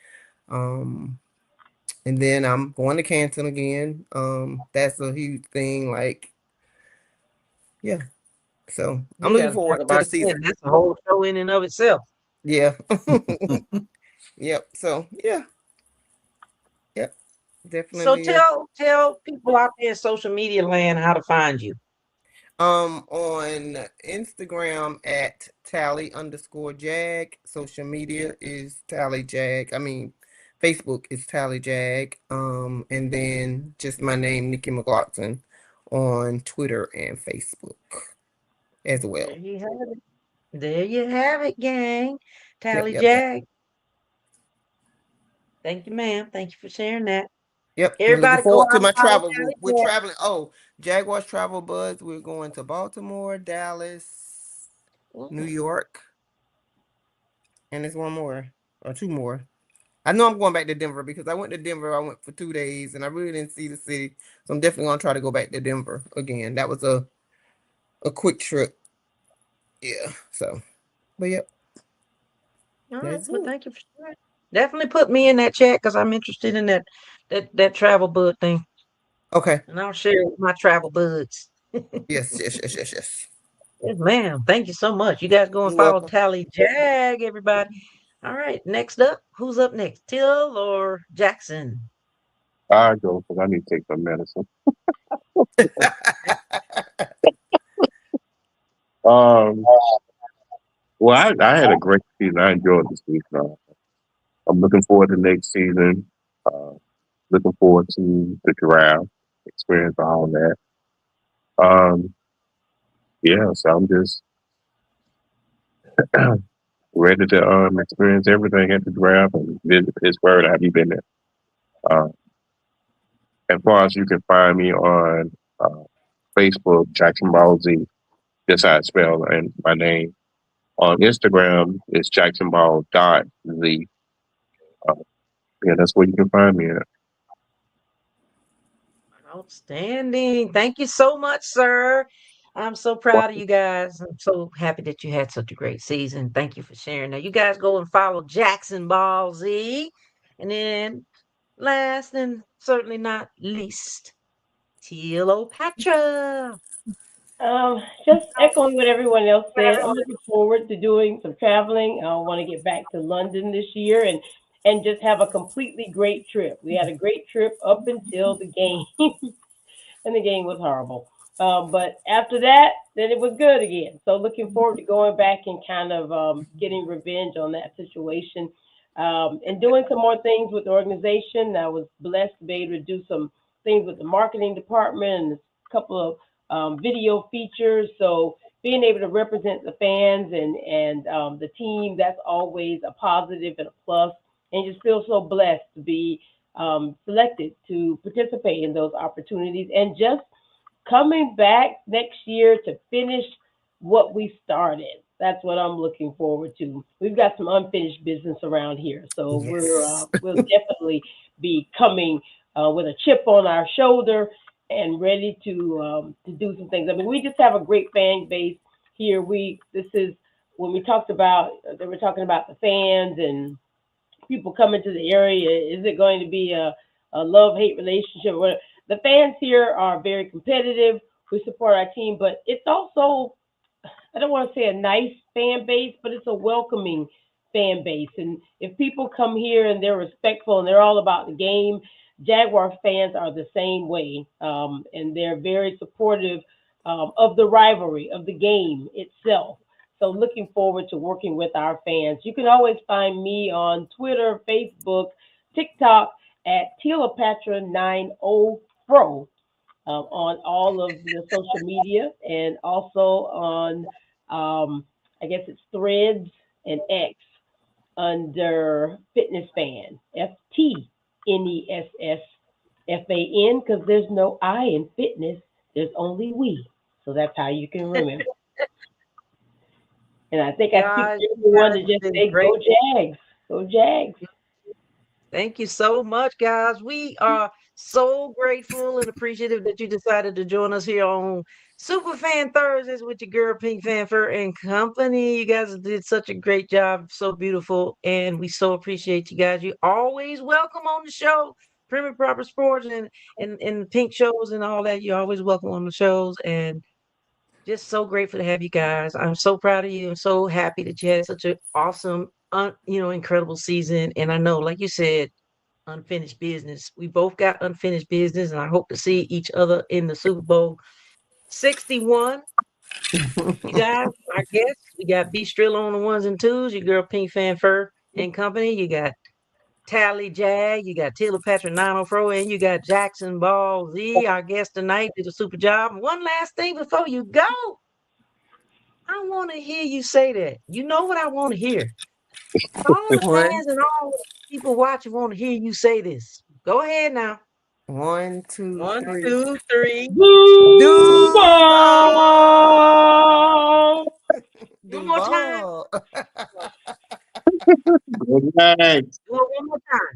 And then I'm going to Canton again. That's a huge thing. Like, yeah. So I'm We looking got to talk forward to the about that. season. That's a whole show in and of itself. Yeah. Yep. So yeah. Yep. So Definitely. tell people out there in social media land how to find you. On Instagram at tally_jag. Social media is tally jag. I mean, Facebook is tally jag. And then just my name, Nikki McLaughlin, on Twitter and Facebook as There well. you have it. There you have it, gang. Yep. Tally Yep. Yep. Jag. Thank you, ma'am. Thank you for sharing that. Yep. I'm looking Everybody go forward out to and my follow travel. Tally We're Jag. traveling. Oh, Jaguars Travel Buzz. We're going to Baltimore, Dallas, New Mm, York, and there's one more or two more. I know I'm going back to Denver because I went to Denver. I went for 2 days and I really didn't see the city. So I'm definitely gonna try to go back to Denver again. That was a quick trip. Yeah. So, but yep, all right. that's Well, it. thank you for sharing. Definitely put me in that chat because I'm interested in that travel bud thing. Okay. And I'll share it with my travel buds. Yes. Yes. Yes. Yes. Yes. Yes, ma'am. Thank you so much. You guys go and You're follow welcome. Tally Jag, everybody. All right. Next up, who's up next? Till or Jackson? I go because I need to take some medicine. Um, well, I had a great season. I enjoyed the season. I'm looking forward to next season. Uh, looking forward to the draft, experience all that. Um, yeah, so I'm just ready to experience everything at the draft and visit Pittsburgh. Have you been there? Uh, as far as you can find me on Facebook, Jackson Ball Z, just how I spell and my name. On Instagram, it's Jackson Ball dot Z. Uh, yeah, that's where you can find me at. Outstanding. Thank you so much, sir. I'm so proud of you guys. I'm so happy that you had such a great season. Thank you for sharing. Now, you guys go and follow Jackson Ball Z. And then, last and certainly not least, Tealopatra. Just echoing what everyone else said, I'm looking forward to doing some traveling. I want to get back to London this year and just have a completely great trip. We had a great trip up until the game, and the game was horrible. But after that, then it was good again. So looking forward to going back and kind of getting revenge on that situation, and doing some more things with the organization. I was blessed to be able to do some things with the marketing department and a couple of video features. So being able to represent the fans and the team, that's always a positive and a plus. And just feel so blessed to be selected to participate in those opportunities and just coming back next year to finish what we started. That's what I'm looking forward to. We've got some unfinished business around here, so Yes. we'll definitely be coming with a chip on our shoulder and ready to do some things. I mean, we just have a great fan base here. We this is when we talked about they were talking about the fans and people coming to the area. Is it going to be a love hate relationship? The fans here are very competitive. We support our team, but it's also, I don't want to say a nice fan base, but it's a welcoming fan base. And if people come here and they're respectful and they're all about the game, Jaguar fans are the same way, and they're very supportive of the rivalry of the game itself. So looking forward to working with our fans. You can always find me on Twitter, Facebook, TikTok at Tealopatra90Pro, on all of the social media and also on, I guess it's Threads and X under Fitness Fan, FTNESSFAN, because there's no I in fitness, there's only we. So that's how you can remember. And I think I speak Guys, for you everyone guys to have just been say, great. go Jags, go Jags. Thank you so much, guys. We are So grateful and appreciative that you decided to join us here on Superfan Thursdays with your girl Pink Fanfur and Company. You guys did such a great job, so beautiful, and we so appreciate you guys. You always welcome on the show, Prim and Proper Sports and Pink shows and all that. You're always welcome on the shows, and just so grateful to have you guys. I'm so proud of you. I'm so happy that you had such an awesome, incredible season. And I know, like you said, unfinished business. We both got unfinished business, and I hope to see each other in the Super Bowl 61. You guys, I guess we got B Strilla on the ones and twos. Your girl Pink Fanfur and Company. You got Tally Jag. You got Taylor Patrick 904, and you got Jackson Ball Z. Our guest tonight did a super job. One last thing before you go. I want to hear you say that. You know what I want to hear. All the One, fans and all the people watching want to hear you say this. Go ahead now. 1, 2, One, 3. 2, 3. Duval. One more time. Duval. Good night. Do it one more time.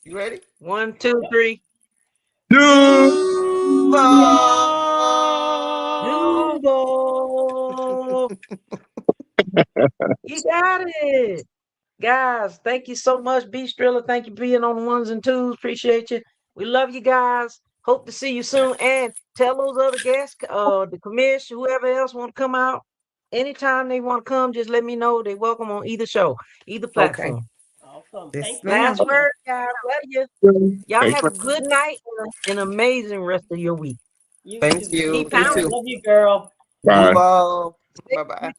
You ready? 1, 2, 3. Duval. Duval. You got it. Guys, thank you so much. B Strilla, thank you for being on the ones and twos. Appreciate you. We love you guys. Hope to see you soon. And tell those other guests, the commission, whoever else want to come out. Anytime they want to come, just let me know. They're welcome on either show, either platform. Awesome. Yes, Thank you. Last ma'am. word, guys. Love you. Y'all Thanks have for a good night and an amazing rest of your week. You Thank too. you. Keep You pounding. too. Love you, girl. bye. Duval. Bye-bye.